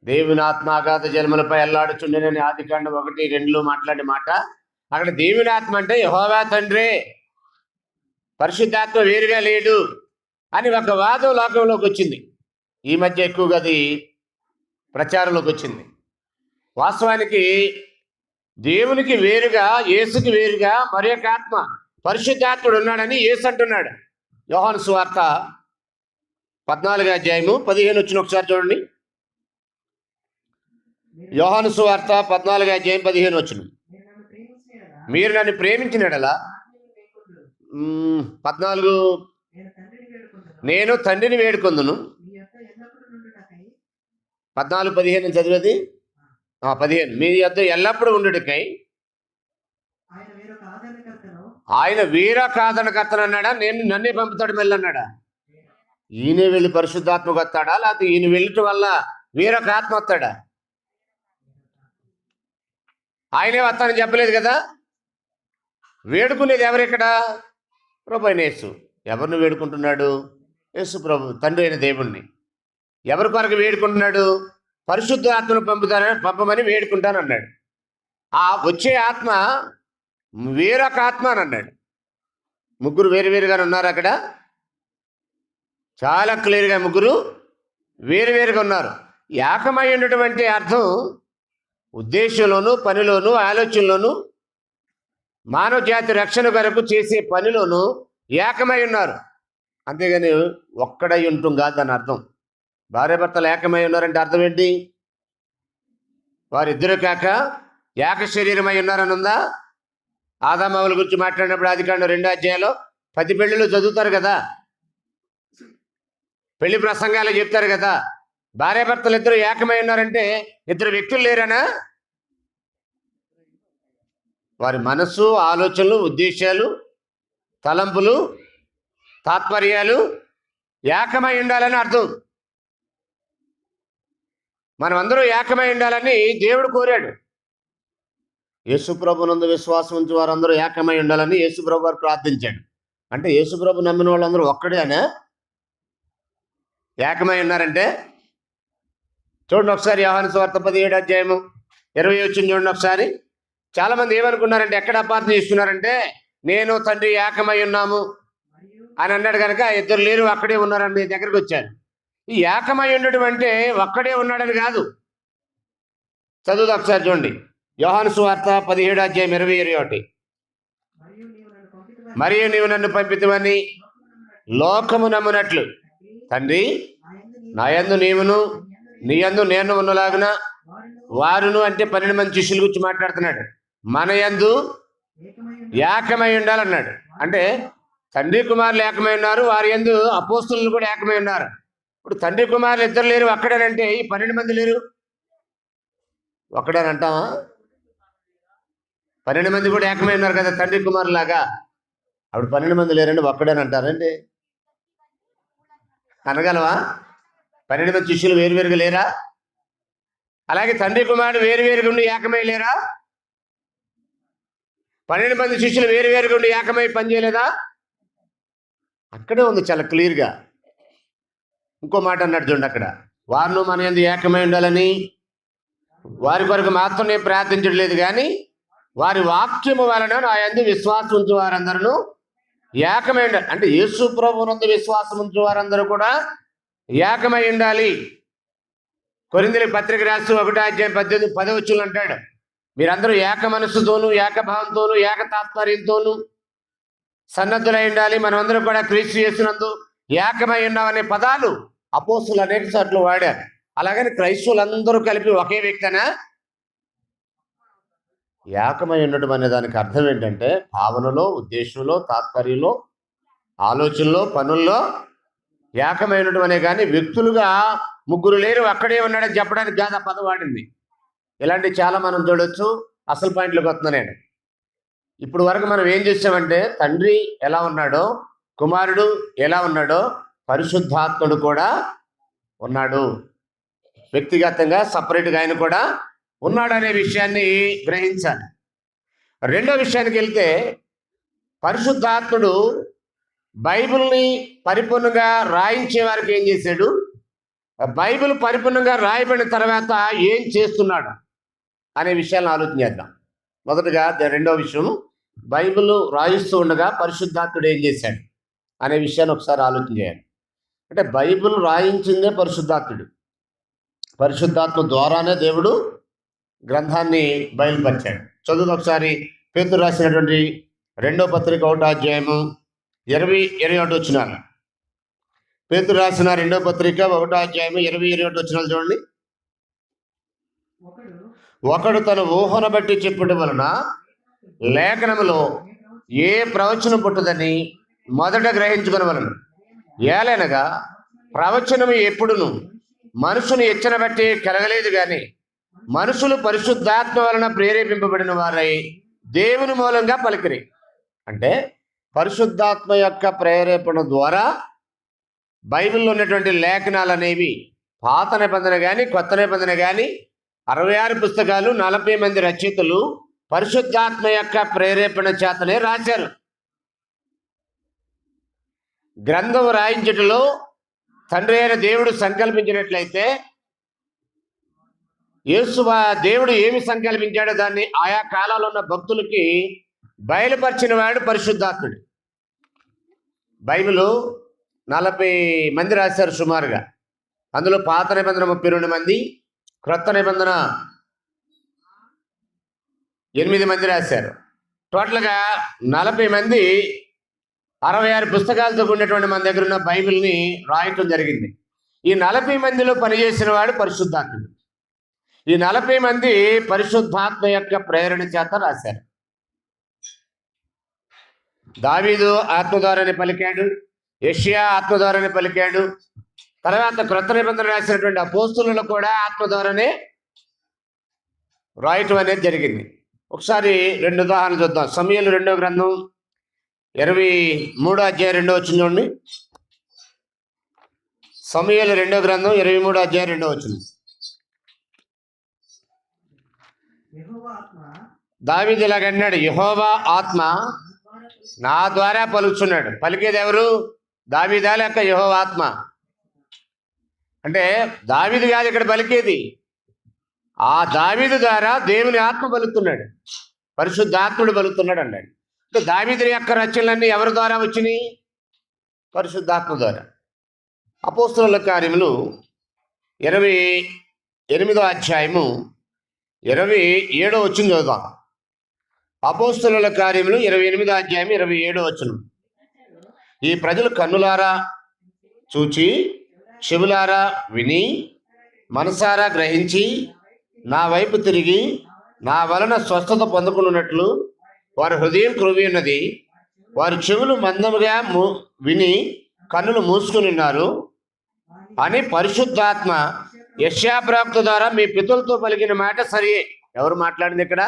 దేవుని ఆత్మ అగాధ జలములపై అల్లాడుచుండెనని ఆదికాండం 1:2 మాట్లాడే మాట. అక్కడ దేవుని ఆత్మ అంటే యెహోవా తండ్రే, పరిశుద్ధాత్మ వేరుగా లేడు అని ఒక వాదం లోకంలోకి వచ్చింది. ఈ మధ్య ఎక్కువగా అది ప్రచారంలోకి వచ్చింది. వాస్తవానికి దేవునికి వేరుగా, యేసుకి వేరుగా మరి ఒక ఆత్మ, పరిశుద్ధాత్ముడు ఉన్నాడని యేసు అంటున్నాడు. యోహాను సువార్త 14:15 వచ్చిన ఒకసారి చూడండి. యోహాను సువార్త 14:15 వచ్చిన. మీరు నన్ను ప్రేమించినడలా 14 నేను తండ్రిని వేడుకొందును. 14:15 చదివేది 15 మీ యొద్ద ఎల్లప్పుడూ ఉండుటకై ఆయన వేరొక ఆదరణకర్తను అన్నాడా? నేను నన్నే పంపుతాడు మళ్ళీ అన్నాడా? ఈయనే వెళ్ళి పరిశుద్ధాత్మకు వస్తాడా, లేకపోతే ఈయన వెళ్ళటం వల్ల వేరొక ఆత్మ వస్తాడా? ఆయనే వస్తానని చెప్పలేదు కదా. వేడుకునేది ఎవరిక్కడ? ప్రభు అయిన యేసు. ఎవరిని వేడుకుంటున్నాడు? యేసు ప్రభు, తండ్రి అయిన దేవుణ్ణి. ఎవరి కొరకు వేడుకుంటున్నాడు? పరిశుద్ధాత్మను పంపమని వేడుకుంటానన్నాడు. ఆ వచ్చే ఆత్మ వేరొక ఆత్మ అని అన్నాడు. ముగ్గురు వేరువేరుగా ఉన్నారు అక్కడ. చాలా క్లియర్గా ముగ్గురు వేరువేరుగా ఉన్నారు. ఏకమై ఉన్నటువంటి అర్థం ఉద్దేశంలోను, పనిలోను, ఆలోచనలోను, మానవ జాతి రక్షణ కొరకు చేసే పనిలోను ఏకమై ఉన్నారు. అంతేగాని ఒక్కడై ఉంటాం కాదు దాని అర్థం. భార్యాభర్తలు ఏకమై ఉన్నారంటే అర్థం ఏంటి? వారిద్దరూ కాక ఏక శరీరమై ఉన్నారని ఉందా? ఆదామవుల గురించి మాట్లాడినప్పుడు ఆదికాండం 2 10 పెళ్ళిళ్ళు చదువుతారు కదా, పెళ్లి ప్రసంగాలు చెప్తారు కదా. భార్యాభర్తలు ఇద్దరు ఏకమై ఉన్నారంటే ఇద్దరు వ్యక్తులు లేరనా? వారి మనస్సు, ఆలోచనలు, ఉద్దేశాలు, తలంపులు, తాత్పర్యాలు ఏకమై ఉండాలని అర్థం. మనం అందరూ ఏకమై ఉండాలని దేవుడు కోరాడు. యేసుప్రభునందు విశ్వాసం ఉంచి వారందరూ ఏకమై ఉండాలని యేసుప్రభు వారు ప్రార్థించాడు. అంటే యేసుప్రభు నమ్మిన వాళ్ళందరూ ఒక్కడేనా? ఏకమై ఉన్నారంటే చూడండి ఒకసారి. యోహాను సువార్త 17:20 చూడండి ఒకసారి. చాలా మంది ఏమనుకున్నారంటే, ఎక్కడ అపార్థం చేస్తున్నారంటే, నేను తండ్రి ఏకమై ఉన్నాము అని అన్నాడు కనుక ఇద్దరు లేరు అక్కడే ఉన్నారని మీ దగ్గరికి వచ్చాను. ఈ ఏకమై ఉండడం అంటే ఒక్కడే ఉన్నాడని కాదు. చదువుదా ఒకసారి చూడండి. యోహాను సువార్త 17:21. మరియు నీవు నన్ను పంపితివని లోకము నమ్మునట్లు తండ్రి నా యందు నీవును నీ యందు నేను ఉన్నలాగున వారును, అంటే 12 మంది శిష్యుల గురించి మాట్లాడుతున్నాడు. మన యందు ఏకమై ఉండాలన్నాడు. అంటే తండ్రి కుమారులు ఏకమై ఉన్నారు, వారి యందు అపోస్తులు కూడా ఏకమై ఉన్నారు. ఇప్పుడు తండ్రి కుమారులు ఇద్దరు లేరు ఒక్కడేనంటే ఈ 12 మంది లేరు ఒక్కడేనంటావా? 12 మంది కూడా ఏకమై ఉన్నారు కదా తండ్రి కుమారులాగా. అప్పుడు 12 మంది లేరండి ఒక్కడేనంటారండి అనగలవా? 12 మంది శిష్యులు వేరువేరుగా లేరా? అలాగే తండ్రి కుమారుడు వేరువేరుగా ఉండి ఏకమై లేరా? 12 మంది శిష్యులు వేరువేరుగా ఉండి ఏకమై పనిచేయలేదా? అక్కడే ఉంది చాలా క్లియర్గా. ఇంకో మాట అన్నాడు చూడండి అక్కడ, వారిను మన యందు ఏకమై ఉండాలని వారి కొరకు మాత్రం నేను ప్రార్థించట్లేదు, కానీ వారి వాక్యము వలన నా యందు విశ్వాసం ఉంచు వారందరూ ఏకమై ఉండాలి. అంటే యేసు ప్రభువునందు విశ్వాసం ఉంచు వారందరూ కూడా ఏకమై ఉండాలి. కొరింథీయులకు పత్రిక రాస్తూ 1:18 అంటాడు, మీరందరూ ఏక మనస్సుతోనూ, ఏకభావంతోనూ, ఏక తాత్పర్యంతోనూ సన్నద్ధులై ఉండాలి. మనమందరం కూడా క్రీస్తు యేసునందు ఏకమై ఉన్నామనే పదాలు అపోస్తులు అనేక సార్లు వాడారు. అలాగని క్రైస్తవులందరూ కలిపి ఒకే వ్యక్తినా? ఏకమై ఉండడం అనే దానికి అర్థం ఏంటంటే భావనలో, ఉద్దేశంలో, తాత్పర్యంలో, ఆలోచనలో, పనుల్లో ఏకమై ఉండడం అనే, కానీ వ్యక్తులుగా ముగ్గురు లేరు అక్కడే ఉన్నాడని చెప్పడానికి కాదు ఆ పదం వాడింది. ఇలాంటి చాలా మనం చూడొచ్చు. అసలు పాయింట్లోకి వస్తున్నా నేను. ఇప్పుడు వరకు మనం ఏం చేసామంటే తండ్రి ఎలా ఉన్నాడో, కుమారుడు ఎలా ఉన్నాడో, పరిశుద్ధాత్ముడు కూడా ఉన్నాడు. వ్యక్తిగతంగా సపరేట్గా ఆయన కూడా ఉన్నాడు అనే విషయాన్ని గ్రహించాలి. రెండో విషయానికి వెళ్తే, పరిశుద్ధాత్ముడు బైబిల్ని పరిపూర్ణంగా రాయించే వారికి ఏం చేశాడు? బైబిల్ పరిపూర్ణంగా రాయబడిన తర్వాత ఏం చేస్తున్నాడు అనే విషయాలను ఆలోచన చేద్దాం. మొదటగా రెండో విషయం, బైబిల్ రాయిస్తూ ఉండగా పరిశుద్ధాత్ముడు ఏం చేశాడు అనే విషయాన్ని ఒకసారి ఆలోచన చేయాలి. అంటే బైబిల్ రాయించిందే పరిశుద్ధాత్ముడు. పరిశుద్ధాత్మ ద్వారానే దేవుడు గ్రంథాన్ని బయలుపరిచాడు. చదువు ఒకసారి పేతురు రాసినటువంటి 2వ పత్రిక 1వ అధ్యాయము 20-21 వచనాలు. పేతురు రాసిన 2వ పత్రిక 1వ అధ్యాయము 20-21 వచనాలు చూడండి. ఒకడు తన ఊహను బట్టి చెప్పుట వలన లేఖనములో ఏ ప్రవచనం పుట్టదని మొదట గ్రహించుకొనవలెను. ఏలైనగా ప్రవచనము ఎప్పుడును మనుషుని ఇచ్చన బట్టి కలగలేదు గాని మనుషులు పరిశుద్ధాత్మ వలన ప్రేరేపింపబడిన వారై దేవుని మూలంగా పలికిరి. అంటే పరిశుద్ధాత్మ యొక్క ప్రేరేపణ ద్వారా బైబిల్లో ఉన్నటువంటి లేఖనాలు అనేవి పాత నిబంధన కానీ కొత్త నిబంధన కానీ 66 పుస్తకాలు 40 మంది రచయితలు పరిశుద్ధాత్మ యొక్క ప్రేరేపణ చేతనే రాశారు. గ్రంథం రాయించటంలో తండ్రి అయిన దేవుడు సంకల్పించినట్లయితే దేవుడు ఏమి సంకల్పించాడో దాన్ని ఆయా కాలాల్లో ఉన్న భక్తులకి బయలుపరిచిన వాడు పరిశుద్ధాత్ముడు. బైబిల్ 40 మంది రాశారు సుమారుగా. అందులో పాత నిబంధన 32 మంది, క్రొత్త నిబంధన 8 మంది రాశారు. టోటల్గా 40 మంది 66 పుస్తకాలతో ఉన్నటువంటి మన దగ్గర ఉన్న బైబిల్ని రాయటం జరిగింది. ఈ 40 మందిలో పనిచేసిన వాడు పరిశుద్ధాత్ముడు. ఈ 40 మంది పరిశుద్ధాత్మ యొక్క ప్రేరణ చేత రాశారు. దావీదు ఆత్మ ద్వారానే పలికాడు, యెషయా ఆత్మ ద్వారానే పలికాడు. తర్వాత క్రొత్త నిబంధన రాసినటువంటి అపోస్తులు కూడా ఆత్మ ద్వారానే రాయటం అనేది జరిగింది. ఒకసారి 2 ఉదాహరణలు చూద్దాం. సమూయేలు 2వ గ్రంథం 23వ అధ్యాయం 2వ వచనం చూడండి. సమూయేలు 2వ గ్రంథం 23వ అధ్యాయం 2వ వచనం. దావీదు ఇలాగన్నాడు, యెహోవా ఆత్మ నా ద్వారా పలుకుతున్నాడు. పలికేది ఎవరు? దావీదా లేక యెహోవా ఆత్మ? అంటే దావీదు కాదు ఇక్కడ పలికేది, ఆ దావీదు ద్వారా దేవుని ఆత్మ పలుకుతున్నాడు, పరిశుద్ధాత్ముడు పలుకుతున్నాడు అన్నాడు. అంటే దావీదు యొక్క రచనలన్నీ ఎవరి ద్వారా వచ్చినాయి? పరిశుద్ధాత్మ ద్వారా. అపోస్తలుల కార్యములు 28వ అధ్యాయము 27వ వచనం చదువుదాం. అపోస్తలుల కార్యములు 28వ అధ్యాయం 27వ వచనం. ఈ ప్రజలు కన్నులారా చూచి, చెవులారా విని, మనసారా గ్రహించి నా వైపు తిరిగి నా వలన స్వస్థత పొందుకున్నట్లు వారి హృదయం క్రొవ్వి ఉన్నది, వారి చెవులు మందముగా విని కన్నులు మూసుకుని ఉన్నారు అని పరిశుద్ధాత్మ యెషయా ప్రవక్త ద్వారా మీ పితరులతో పలికిన మాట సరియే. ఎవరు మాట్లాడింది ఇక్కడ?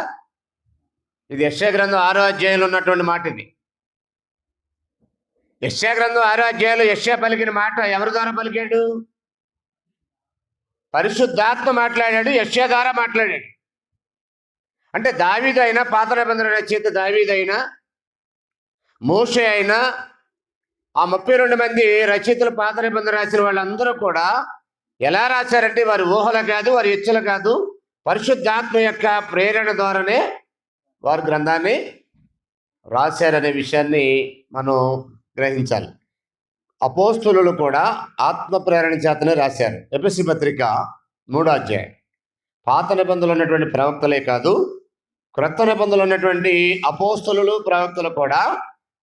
ఇది యెషయా గ్రంథం 6వ అధ్యాయంలో ఉన్నటువంటి మాట. ఇది యెషయా గ్రంథం 6వ అధ్యాయంలో యెషయా పలికిన మాట ఎవరి ద్వారా పలికాడు? పరిశుద్ధాత్మ మాట్లాడాడు, యెషయా ద్వారా మాట్లాడాడు. అంటే దావీదు అయినా, పాత నిబంధన రచయిత దావీదు అయినా, మోషే అయినా, ఆ 32 మంది రచయితలు పాత నిబంధన రాసిన వాళ్ళందరూ కూడా ఎలా రాశారంటే వారి ఊహలు కాదు, వారి ఇచ్చలు కాదు, పరిశుద్ధాత్మ యొక్క ప్రేరణ ద్వారానే వారు గ్రంథాన్ని రాశారనే విషయాన్ని మనం గ్రహించాలి. అపోస్తులు కూడా ఆత్మ ప్రేరణ చేతనే రాశారు. ఎఫెసీ పత్రిక 3వ అధ్యాయం. పాత నిబంధనలు ఉన్నటువంటి ప్రవక్తలే కాదు, క్రొత్త నిబంధనలు ఉన్నటువంటి అపోస్తులు ప్రవక్తలు కూడా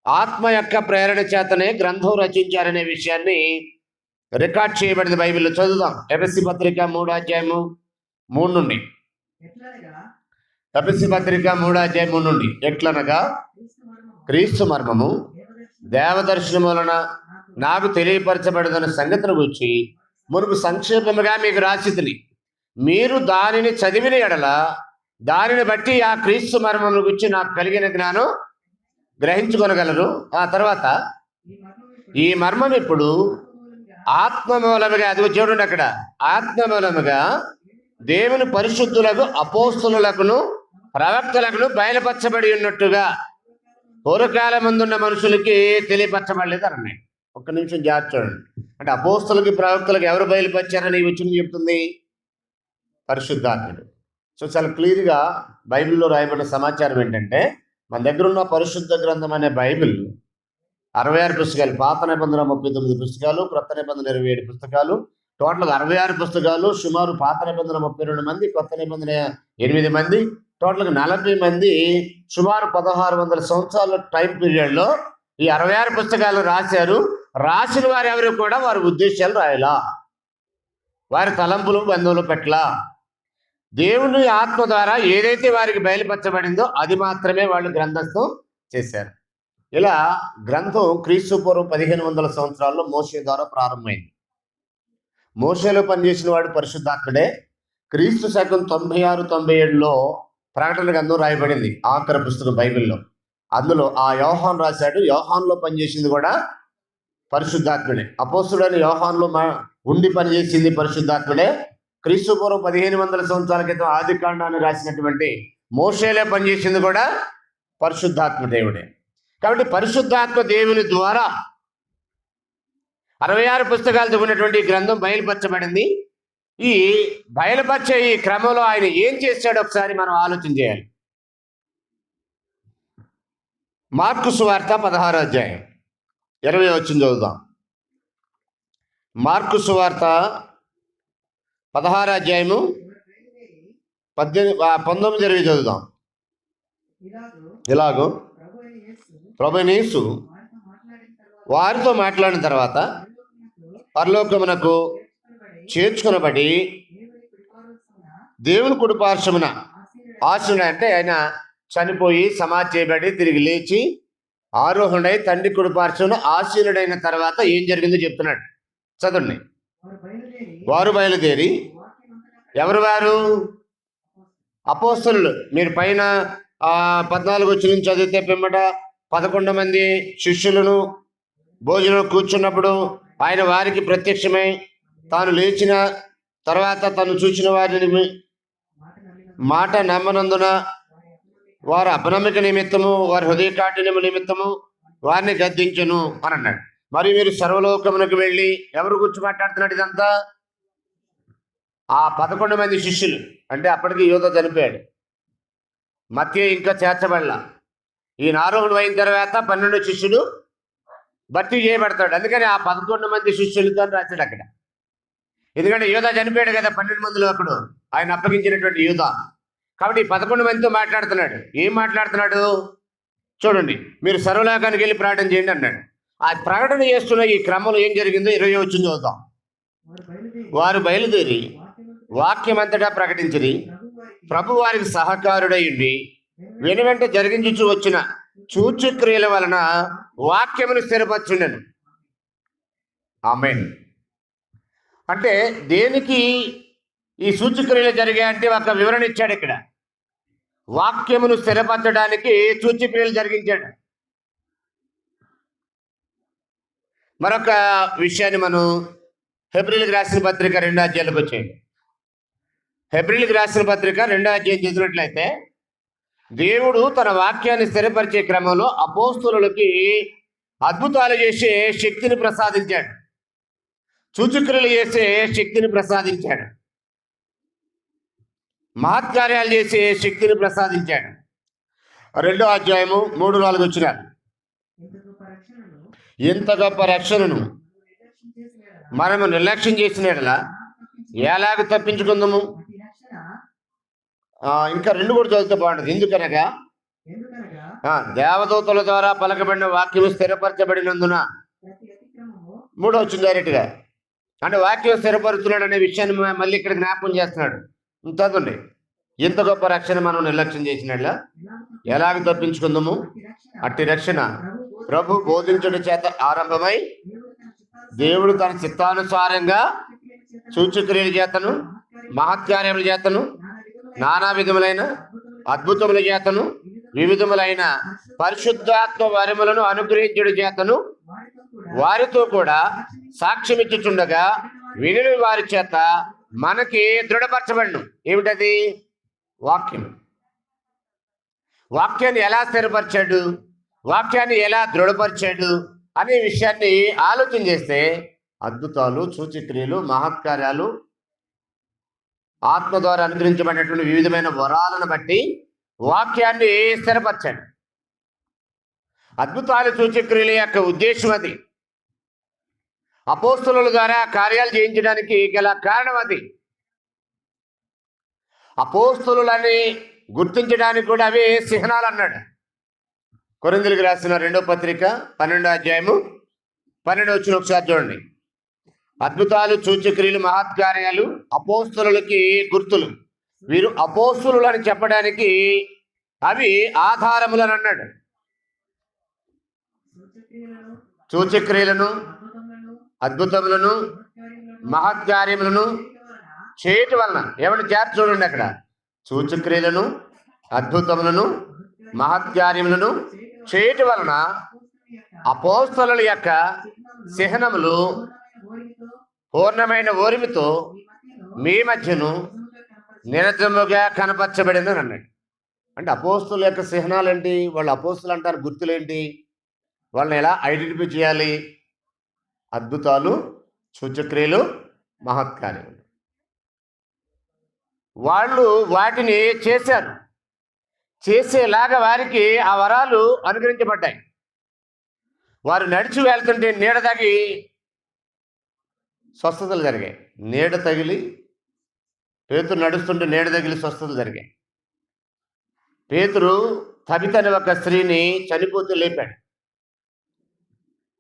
ఆత్మ యొక్క ప్రేరణ చేతనే గ్రంథం రచించారనే విషయాన్ని రికార్డ్ చేయబడింది బైబిల్లో. చదువుదాం. ఎఫెసీ పత్రిక 3వ అధ్యాయము 3 నుండి. ఎఫెసీ పత్రిక 3వ అధ్యాయం 3 నుండి. ఎట్లనగా క్రీస్తు మర్మము దేవదర్శనం వలన నాకు తెలియపరచబడదన్న సంగతిని గురించి మునుపు సంక్షేపముగా మీకు రాసితిని. మీరు దానిని చదివిన ఎడల దానిని బట్టి ఆ క్రీస్తు మర్మముల గురించి నాకు కలిగిన జ్ఞానం గ్రహించుకొనగలరు. ఆ తర్వాత ఈ మర్మం ఇప్పుడు ఆత్మ మూలముగా, అది చూడండి అక్కడ, ఆత్మ మూలముగా దేవుని పరిశుద్ధులకు అపోస్తులకును ప్రవక్తలకును బయలుపరచబడి ఉన్నట్టుగా పూర్వకాలం ముందున్న మనుషులకి తెలియపరచబడలేదు అన్నాడు. ఒక్క నిమిషం జాగ్రత్త చూడండి. అంటే అపోస్తలకి ప్రవక్తలకు ఎవరు బయలుపరిచారని ఈ వచనం చెప్తుంది? పరిశుద్ధాత్ముడు. సో చాలా క్లియర్గా బైబిల్లో రాయబడిన సమాచారం ఏంటంటే, మన దగ్గర ఉన్న పరిశుద్ధ గ్రంథం అనే బైబిల్ 66 పుస్తకాలు, పాత నిబంధన 39 పుస్తకాలు, క్రొత్త నిబంధన 27 పుస్తకాలు, టోటల్గా 66 పుస్తకాలు. సుమారు పాత నిబంధన 32 మంది, కొత్త నిబంధన 8 మంది, టోటల్గా 40 మంది. సుమారు 1600 సంవత్సరాల టైం పీరియడ్లో ఈ 66 పుస్తకాలు రాశారు. రాసిన వారు ఎవరు కూడా వారి ఉద్దేశాలు రాయలా, వారి తలంపులు బంధువులు పెట్టలా. దేవుని ఆత్మ ద్వారా ఏదైతే వారికి బయలుపరచబడిందో అది మాత్రమే వాళ్ళు గ్రంథస్థం చేశారు. ఇలా గ్రంథం క్రీస్తు పూర్వం 1500 సంవత్సరాల్లో మోషే ద్వారా ప్రారంభమైంది. మోషేలో పనిచేసిన వాడు పరిశుద్ధాత్ముడే. క్రీస్తు శకం 96-97లో ప్రకటన గ్రంథం రాయబడింది, ఆఖరి పుస్తకం బైబిల్లో. అందులో ఆ యోహాన్ రాశాడు. యోహాన్లో పనిచేసింది కూడా పరిశుద్ధాత్ముడే. అపోస్తుడైన యోహాన్లో ఉండి పనిచేసింది పరిశుద్ధాత్ముడే. క్రీస్తు పూర్వం 1500 సంవత్సరాల క్రితం ఆది కాండాన్ని రాసినటువంటి మోషేలో పనిచేసింది కూడా పరిశుద్ధాత్మ దేవుడే. కాబట్టి పరిశుద్ధాత్మ దేవుని ద్వారా 66 పుస్తకాలతో ఉన్నటువంటి గ్రంథం బయలుపరచబడింది. ఈ బయలుపరిచే ఈ క్రమంలో ఆయన ఏం చేశాడో ఒకసారి మనం ఆలోచన చేయాలి. మార్కు సువార్త 16వ అధ్యాయం 20 వచనం చదువుదాం. మార్కు సువార్త 16వ అధ్యాయము 19-20 చదువుదాం. ఇలాగూ ప్రభువైన యేసు వారితో మాట్లాడిన తర్వాత పరలోకమునకు చేర్చుకొనబడి దేవుని కుడి పార్శ్వమున ఆసీనుడై, అంటే ఆయన చనిపోయి సమాధి చేయబడి తిరిగి లేచి ఆరోహణై తండ్రి కుడి పార్శ్వమున ఆసీనుడైన తర్వాత ఏం జరిగిందో చెప్తున్నాడు. చదవండి. వారు బయలుదేరి, ఎవరు వారు? అపోస్తలులు. మీరు పైన 14 వచనం చదివితే పిమ్మట 11 మంది శిష్యులను భోజనం కూర్చున్నప్పుడు ఆయన వారికి ప్రత్యక్షమై తాను లేచిన తర్వాత తను చూసిన వారిని మాట నమ్మనందున వారు అపనమ్మిక నిమిత్తము, వారి హృదయకాఠిన్యము నిమిత్తము వారిని గద్దించును అని అన్నాడు. మరి మీరు సర్వలోకమునకు వెళ్ళి, ఎవరు గురించి మాట్లాడుతున్నాడు ఇదంతా? ఆ 11 మంది శిష్యులు. అంటే అప్పటికి యూదా చనిపోయాడు, మత్తయి ఇంకా చేర్చబడలా. ఈయన ఆరోహణం అయిన తర్వాత 12 శిష్యుడు భర్తీ చేయబడతాడు. అందుకని ఆ 11 మంది శిష్యులతో రాశాడు అక్కడ. ఎందుకంటే యూదా చనిపోయాడు కదా 12 మందిలో అప్పుడు, ఆయన అప్పగించినటువంటి యూదా. కాబట్టి 11 మందితో మాట్లాడుతున్నాడు. ఏం మాట్లాడుతున్నాడు చూడండి. మీరు సర్వలోకానికి వెళ్ళి ప్రకటన చేయండి అన్నాడు. ఆ ప్రకటన చేస్తున్న ఈ క్రమంలో ఏం జరిగిందో 20 వచనం చదువుతాం. వారు బయలుదేరి వాక్యమంతటా ప్రకటించిరి. ప్రభు వారికి సహకారుడై ఉండి వెనువెంట జరిగించుచు వచ్చిన సూచక్రియల వలన వాక్యమును స్థిరపరచుండెను. ఆమేన్. అంటే దేనికి ఈ సూచక్రియలు జరిగాయంటే ఒక వివరణ ఇచ్చాడు ఇక్కడ. వాక్యమును స్థిరపరచడానికి సూచక్రియలు జరిగించాడు. మరొక విషయాన్ని మనం హెబ్రీయులకు రాసిన పత్రిక 2వ అధ్యాయంలోకి వచ్చేయండి. హెబ్రీయులకు రాసిన పత్రిక 2వ అధ్యాయం చదివినట్లయితే, దేవుడు తన వాక్యాన్ని స్థిరపరిచే క్రమంలో అపోస్తలులకి అద్భుతాలు చేసే శక్తిని ప్రసాదించాడు, సూచక్రియలు చేసే శక్తిని ప్రసాదించాడు, మహత్కార్యాలు చేసే శక్తిని ప్రసాదించాడు. 2వ అధ్యాయము 3-4 వచనాలు. ఇంత గొప్ప రక్షణను మనము నిర్లక్ష్యం చేసిన ఎడల ఎలాగ తప్పించుకుందాము? ఇంకా 2 కూడా చదివితే బాగుంటుంది. ఎందుకనగా దేవదూతల ద్వారా పలకబడిన వాక్యం స్థిరపరచబడినందున. 3వ వచనం డైరెక్ట్గా. అంటే వాక్యం స్థిరపరుస్తున్నాడు అనే విషయాన్ని మళ్ళీ ఇక్కడ జ్ఞాపకం చేస్తున్నాడు. చదవండి. ఇంత గొప్ప రక్షణ మనం నిర్లక్ష్యం చేసినట్ల ఎలాగ తప్పించుకుందాము? అట్టి రక్షణ ప్రభు బోధించడం చేత ఆరంభమై దేవుడు తన చిత్తానుసారంగా సూచక్రియల చేతను, మహత్కార్యముల చేతను, నానా విధములైన అద్భుతముల చేతను, వివిధములైన పరిశుద్ధాత్మ వరములను అనుగ్రహించడం చేతను వారితో కూడా సాక్ష్యమిచ్చుచుండగా వినిన వారి చేత మనకి దృఢపరచబడును. ఏమిటది? వాక్యం. వాక్యాన్ని ఎలా స్థిరపరిచాడు? వాక్యాన్ని ఎలా దృఢపరిచాడు? అనే విషయాన్ని ఆలోచన చేస్తే అద్భుతాలు, సూచక్రియలు, మహత్కార్యాలు, ఆత్మ ద్వారా అనుగ్రహించబడినటువంటి వివిధమైన వరాలను బట్టి వాక్యాన్ని స్థిరపరచండి. అద్భుతాలు, సూచక్రియల యొక్క ఉద్దేశం అది. అపోస్తలుల ద్వారా కార్యాలు చేయించడానికి గల కారణం అది. అపోస్తలులని గుర్తించడానికి కూడా అవే చిహ్నాలు అన్నాడు. కొరింథీయులకు రాసిన 2వ పత్రిక 12వ అధ్యాయము 12వ వచనం ఒకసారి చూడండి. అద్భుతాలు, సూచక్రియలు, మహత్కార్యాలు అపోస్తలులకి గుర్తులు. వీరు అపోస్తలులు అని చెప్పడానికి అవి ఆధారములని అన్నాడు. సూచక్రియలను, అద్భుతములను, మహత్కార్యములను చేయటం వలన ఏమన్నా జాగ్రత్త చూడండి. అక్కడ సూచక్రియలను, అద్భుతములను, మహత్కార్యములను చేయటం వలన అపోస్తలుల యొక్క చిహ్నములు పూర్ణమైన ఓరిమితో మీ మధ్యను నిరజముగా కనపరచబడిందని అన్నాడు. అంటే అపోస్తలుల యొక్క చిహ్నాలు ఏంటి? వాళ్ళు అపోస్తలు అంటారు, గుర్తులేంటి? వాళ్ళని ఎలా ఐడెంటిఫై చేయాలి? అద్భుతాలు, సూచక్రియలు, మహత్కార్యములు. వాళ్ళు వాటిని చేశారు. చేసేలాగా వారికి ఆ వరాలు అనుగ్రహించబడ్డాయి. వారు నడిచి వెళ్తుంటే నీడ తగిలి స్వస్థతలు జరిగాయి. నీడ తగిలి పేతురు నడుస్తుంటే నీడ తగిలి స్వస్థతలు జరిగాయి. పేతురు తబిత అనే ఒక స్త్రీని చనిపోతూ లేపాడు.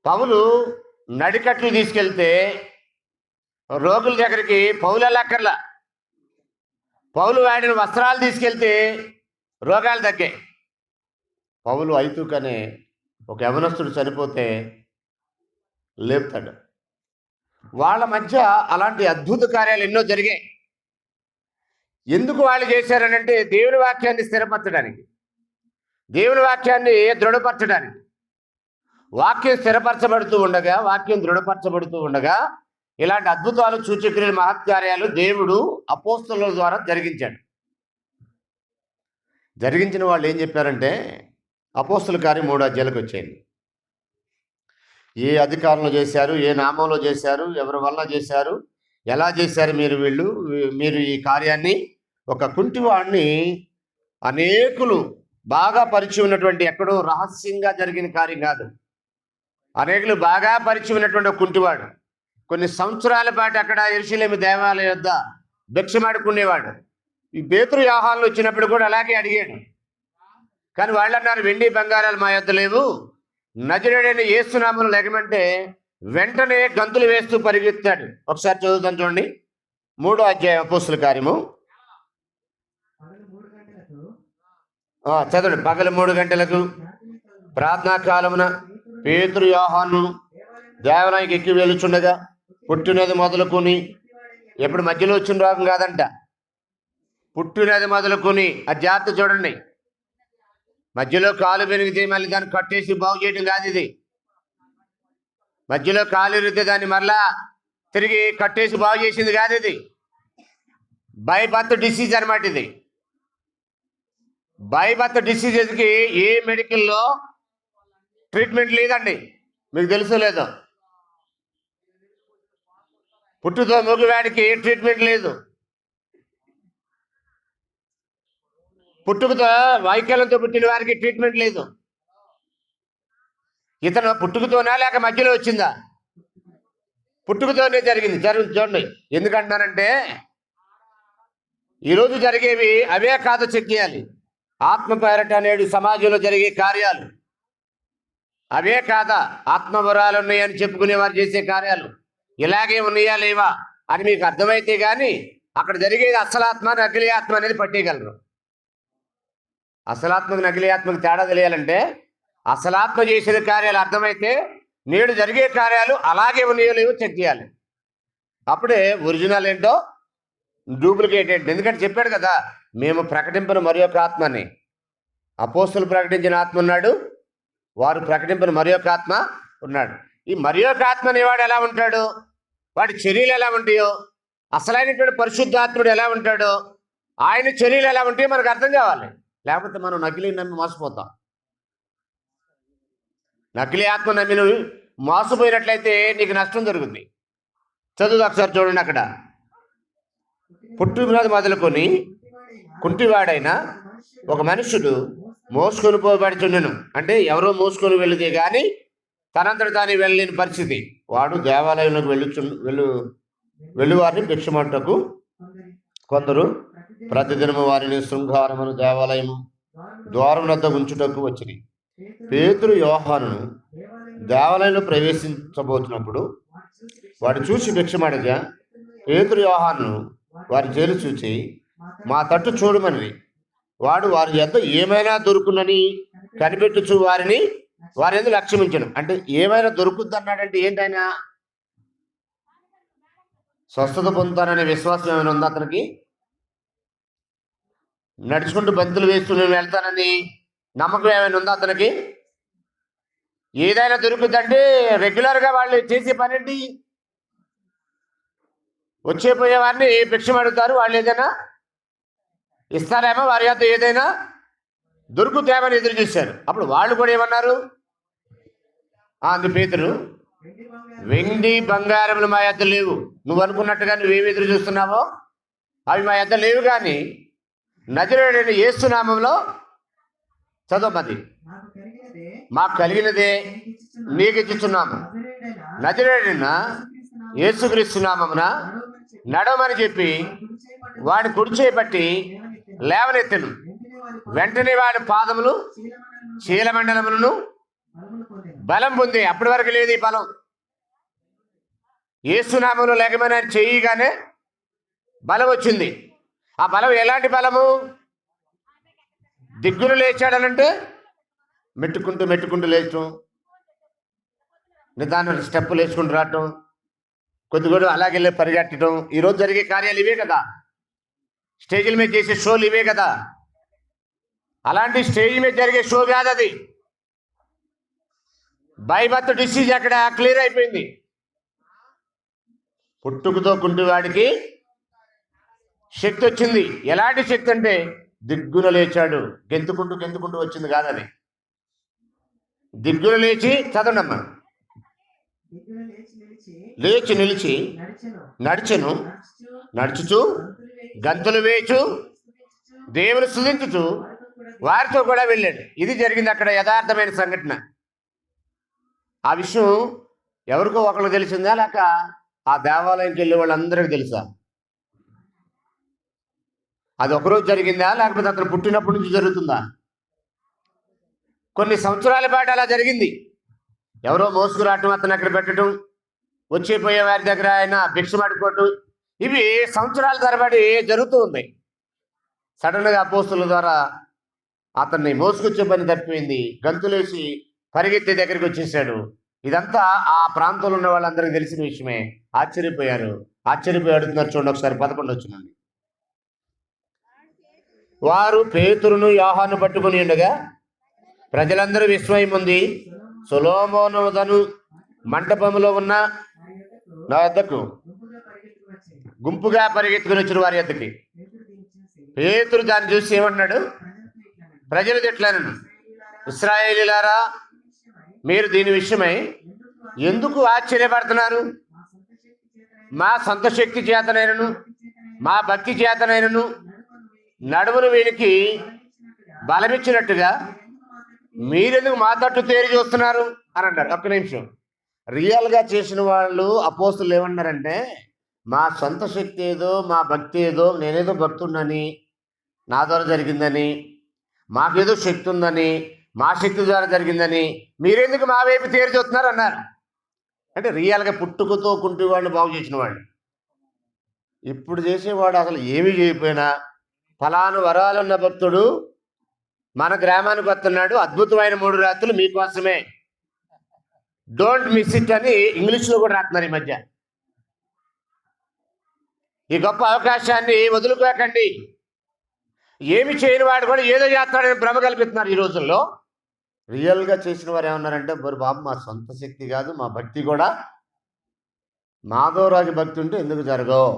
పౌలు నడికట్లు తీసుకెళ్తే రోగుల దగ్గరికి పౌలు వెళ్ళక్కర్లా. పౌలు వాడిన వస్త్రాలు తీసుకెళ్తే రోగాలు తగ్గాయి. పౌలు ఐతుకనే ఒక యవనస్తుడు చనిపోతే లేపుతాడు. వాళ్ళ మధ్య అలాంటి అద్భుత కార్యాలు ఎన్నో జరిగాయి. ఎందుకు వాళ్ళు చేశారనంటే దేవుని వాక్యాన్ని స్థిరపరచడానికి, దేవుని వాక్యాన్ని దృఢపరచడానికి. వాక్యం స్థిరపరచబడుతూ ఉండగా, వాక్యం దృఢపరచబడుతూ ఉండగా ఇలాంటి అద్భుతాలు, సూచక్రియలు, మహత్కార్యాలు దేవుడు అపోస్తలుల ద్వారా జరిగించాడు. జరిగించిన వాళ్ళు ఏం చెప్పారంటే అపోస్తల కార్యం 3వ అధ్యాయాలకు వచ్చేయండి. ఏ అధికారంలో చేశారు, ఏ నామంలో చేశారు, ఎవరి వల్ల చేశారు, ఎలా చేశారు మీరు ఈ కార్యాన్ని? ఒక కుంటివాడిని అనేకులు బాగా పరిచయం ఉన్నటువంటి, ఎక్కడో రహస్యంగా జరిగిన కార్యం కాదు. అనేకులు బాగా పరిచయం ఉన్నటువంటి ఒక కుంటివాడు కొన్ని సంవత్సరాల పాటు అక్కడ యెరూషలేము దేవాలయం వద్ద భిక్షమాడుకునేవాడు. ఈ పేతురు యోహానులు వచ్చినప్పుడు కూడా అలాగే అడిగాడు. కానీ వాళ్ళు అన్నారు, వెండి బంగారాలు మా యొద్ద లేవు, నజరేయుడైన యేసు నామమున లెగమంటే వెంటనే గంతులు వేస్తూ పరిగెత్తాడు. ఒకసారి చదువుతాను చూడండి. 3వ అధ్యాయం అపోస్తల కార్యము. చదవండి. పగలు 3 గంటలకు ప్రార్థనా కాలమున పేతురు యోహాను దేవాలయానికి ఎక్కి వెలుచుండగా పుట్టినది మొదలుకొని, ఎప్పుడు మధ్యలో వచ్చిన రోగం కాదంట, పుట్టినది మొదలుకొని, ఆ జాగ్రత్త చూడండి. మధ్యలో కాలు పెరిగితే మళ్ళీ దాన్ని కట్టేసి బాగు చేయడం కాదు ఇది. మధ్యలో కాలు ఇరిగితే దాన్ని మరలా తిరిగి కట్టేసి బాగు చేసింది కాదు ఇది. బై బర్త్ డిసీజ్ అనమాట ఇది. బై బర్త్ డిసీజెస్కి ఏ మెడికల్లో ట్రీట్మెంట్ లేదండి. మీకు తెలుసో లేదో, పుట్టుతో మూగివాడికి ట్రీట్మెంట్ లేదు. పుట్టుకతో వైకల్యంతో పుట్టిన వారికి ట్రీట్మెంట్ లేదు. ఇతను పుట్టుకతోనా లేక మధ్యలో వచ్చిందా? పుట్టుకతోనే జరిగింది. చూడండి. ఎందుకంటున్నానంటే ఈరోజు జరిగేవి అవే కాదు చెక్ చేయాలి. ఆత్మ పేరట నేడు సమాజంలో జరిగే కార్యాలు అవే కాదా? ఆత్మవరాలు ఉన్నాయని చెప్పుకునే వారు చేసే కార్యాలు ఇలాగే ఉన్నాయా లేవా అని మీకు అర్థమైతే కానీ అక్కడ జరిగేది అసలాత్మ, నకిలీ ఆత్మ అనేది పట్టేయగలరు. అసలాత్మకు, నకిలీ ఆత్మకు తేడా తెలియాలంటే అసలాత్మ చేసిన కార్యాలు అర్థమైతే నేడు జరిగే కార్యాలు అలాగే ఉన్నాయో లేవో చెక్ చేయాలి. అప్పుడే ఒరిజినల్ ఏంటో, డూప్లికేట్ ఏంటో. ఎందుకంటే చెప్పాడు కదా, మేము ప్రకటించిన మరి ఒక ఆత్మని. అపోస్తలులు ప్రకటించిన ఆత్మ ఉన్నాడు, వారు ప్రకటించిన మరి ఒక ఆత్మ ఉన్నాడు. ఈ మరి ఒక ఆత్మ అనేవాడు ఎలా ఉంటాడు, వాడి చర్యలు ఎలా ఉంటాయో, అసలైనటువంటి పరిశుద్ధాత్ముడు ఎలా ఉంటాడో, ఆయన చర్యలు ఎలా ఉంటాయో మనకు అర్థం కావాలి. లేకపోతే మనం నకిలీ నమ్మి మోసపోతాం. నకిలీ ఆత్మ నమ్మిన మోసపోయినట్లయితే నీకు నష్టం జరుగుతుంది. చదువు ఒకసారి చూడండి. అక్కడ పుట్టినది మొదలుకొని కుంటివాడైన ఒక మనుషుడు మోసుకొని పోబడుచుండెను. అంటే ఎవరో మోసుకొని వెళ్ళితే కానీ తనంతట తాను వెళ్ళలేని పరిస్థితి. వాడు దేవాలయంలోకి వెళ్ళువారిని భిక్షమంటకు కొందరు ప్రతిదినము వారిని శృంగారమును దేవాలయము ద్వారం వద్ద ఉంచుటకు వచ్చింది. పేతురు యోహానును దేవాలయంలో ప్రవేశించబోతున్నప్పుడు వాడు చూసి భిక్షమడగా పేతురు యోహానును వారి చేలు చూచి మా తట్టు చూడమని వాడు వారి యొద్ద ఏమైనా దొరుకునని కనిపెట్టుచు వారి ఎందుకు లక్ష్యమించను. అంటే ఏమైనా దొరుకుద్ది అన్నాడంటే ఏంటైనా స్వస్థత పొందుతాననే విశ్వాసం ఏమైనా ఉందా అతనికి? నడుచుకుంటూ బంతులు వేస్తూ నేను వెళ్తానని నమ్మకం ఏమైనా ఉందా అతనికి? ఏదైనా దొరుకుద్దంటే రెగ్యులర్గా వాళ్ళు చేసే పని ఏంటి? వచ్చేపోయే వారిని భిక్షం అడుగుతారు. వాళ్ళు ఏదైనా ఇస్తారేమో, వారి యొక్క ఏదైనా దొరుకుతామని ఎదురు చూశారు. అప్పుడు వాళ్ళు కూడా ఏమన్నారు? అందు పేతురు, వెండి బంగారములు మా యొద్ద లేవు. నువ్వు అనుకున్నట్టుగా నువ్వేమి ఎదురు చూస్తున్నావో అవి మా యొద్ద లేవు, కానీ నజరేయుడైన యేసు నామములో చదవమది మాకు కలిగినదే నీకు ఇచ్చుచున్నాము. నజరేయుడైన యేసుక్రీస్తు నామమున నడవమని చెప్పి వాడి కుడి చేపట్టి లేవనెత్తెను. వెంటనే వాడి పాదములు శీలమండలములను బలం పొంది. అప్పటి వరకు లేదు ఈ బలం. యేసునామములో లేకమని ఆయన చేయగానే బలం వచ్చింది. ఆ బలం ఎలాంటి బలము? దిగ్గులు లేచాడనంటే మెట్టుకుంటూ లేచడం, నిదానం స్టెప్పులు వేసుకుంటూ రావటం, కొద్దిగా అలాగే పరిగెట్టడం. ఈరోజు జరిగే కార్యాలు ఇవే కదా. స్టేజీల మీద చేసే షోలు ఇవే కదా. అలాంటి స్టేజ్ మీద జరిగే షో కాదు అది. బై బర్త్ డిసీజ్ అక్కడ క్లియర్ అయిపోయింది. పుట్టుకతో కుంటివాడికి శక్తి వచ్చింది. ఎలాంటి శక్తి అంటే దిగ్గున లేచాడు. గెంతుకుంటూ వచ్చింది కాదని. దిగ్గున లేచి చదవనమ్మా. లేచి నిలిచి నడిచెను, నడుచుచు గంతులు వేచు దేవుని స్తుతించుచు వారితో కూడా వెళ్ళాడు. ఇది జరిగింది అక్కడ యథార్థమైన సంఘటన. ఆ విషయం ఎవరికో ఒకరికి తెలిసిందా, లేక ఆ దేవాలయంకి వెళ్ళే వాళ్ళందరికీ తెలుసా? అది ఒకరోజు జరిగిందా, లేకపోతే అతను పుట్టినప్పటి నుంచి జరుగుతుందా? కొన్ని సంవత్సరాల పాటు అలా జరిగింది. ఎవరో మోసుకురావటం, అతను అక్కడ పెట్టడం, వచ్చేపోయే వారి దగ్గర ఆయన భిక్షమాడుకోవటం, ఇవి సంవత్సరాల తరబడి జరుగుతూ ఉన్నాయి. సడన్గా అపోస్తుల ద్వారా అతన్ని మోసుకొచ్చే పని తప్పిపోయింది. గంతులేసి పరిగెత్తే దగ్గరికి వచ్చేసాడు. ఇదంతా ఆ ప్రాంతంలో ఉన్న వాళ్ళందరికీ తెలిసిన విషయమే. ఆశ్చర్యపోయి అడుగుతున్నారు. చూడండి ఒకసారి 11 వచ్చినండి. వారు పేతురును యోహాను పట్టుకుని ఉండగా ప్రజలందరూ విస్మయం ఉంది. సొలొమోను మంటపములో ఉన్న నా వద్దకు గుంపుగా పరిగెత్తుకుని వచ్చిన వారి వద్దకి. పేతురు దాన్ని చూసి ఏమన్నాడు? ప్రజలు తిట్లను, ఇశ్రాయేలీయులారా, మీరు దీని విషయమై ఎందుకు ఆశ్చర్యపడుతున్నారు? మా సొంత శక్తి చేతనైనను మా భక్తి చేతనైనను నడుమును వీనికి బలమిచ్చినట్టుగా మీరెందుకు మా తట్టు తేరి చూస్తున్నారు అని అన్నాడు. ఒక్క నిమిషం. రియల్గా చేసిన వాళ్ళు అపోస్తులు ఏమన్నారంటే, మా సొంత శక్తి ఏదో, మా భక్తి ఏదో, నేనేదో భక్తున్నని, నా ద్వారా జరిగిందని, మాకేదో శక్తి ఉందని, మా శక్తి ద్వారా జరిగిందని మీరెందుకు మా వైపు తేరి చూస్తున్నారు అన్నారు. అంటే రియల్గా పుట్టుకతో కుంటి వాళ్ళు బాగు చేసిన వాళ్ళు. ఇప్పుడు చేసేవాడు అసలు ఏమీ చేయకపోయినా, ఫలాను వరాలున్న భక్తుడు మన గ్రామానికి వస్తున్నాడు, అద్భుతమైన 3 రాత్రులు మీకోసమే, డోంట్ మిస్ ఇట్ అని ఇంగ్లీష్లో కూడా రాస్తున్నారు ఈ మధ్య. ఈ గొప్ప అవకాశాన్ని వదులుకోకండి. ఏమి చేయని వాడు కూడా ఏదో చేస్తాడని భ్రమ కల్పిస్తున్నారు ఈ రోజుల్లో. రియల్గా చేసిన వారు ఏమన్నారంటే, మరి బాబు మా సొంత శక్తి కాదు, మా భక్తి కూడా మాధవరాజు భక్తి ఉంటే ఎందుకు జరగవు?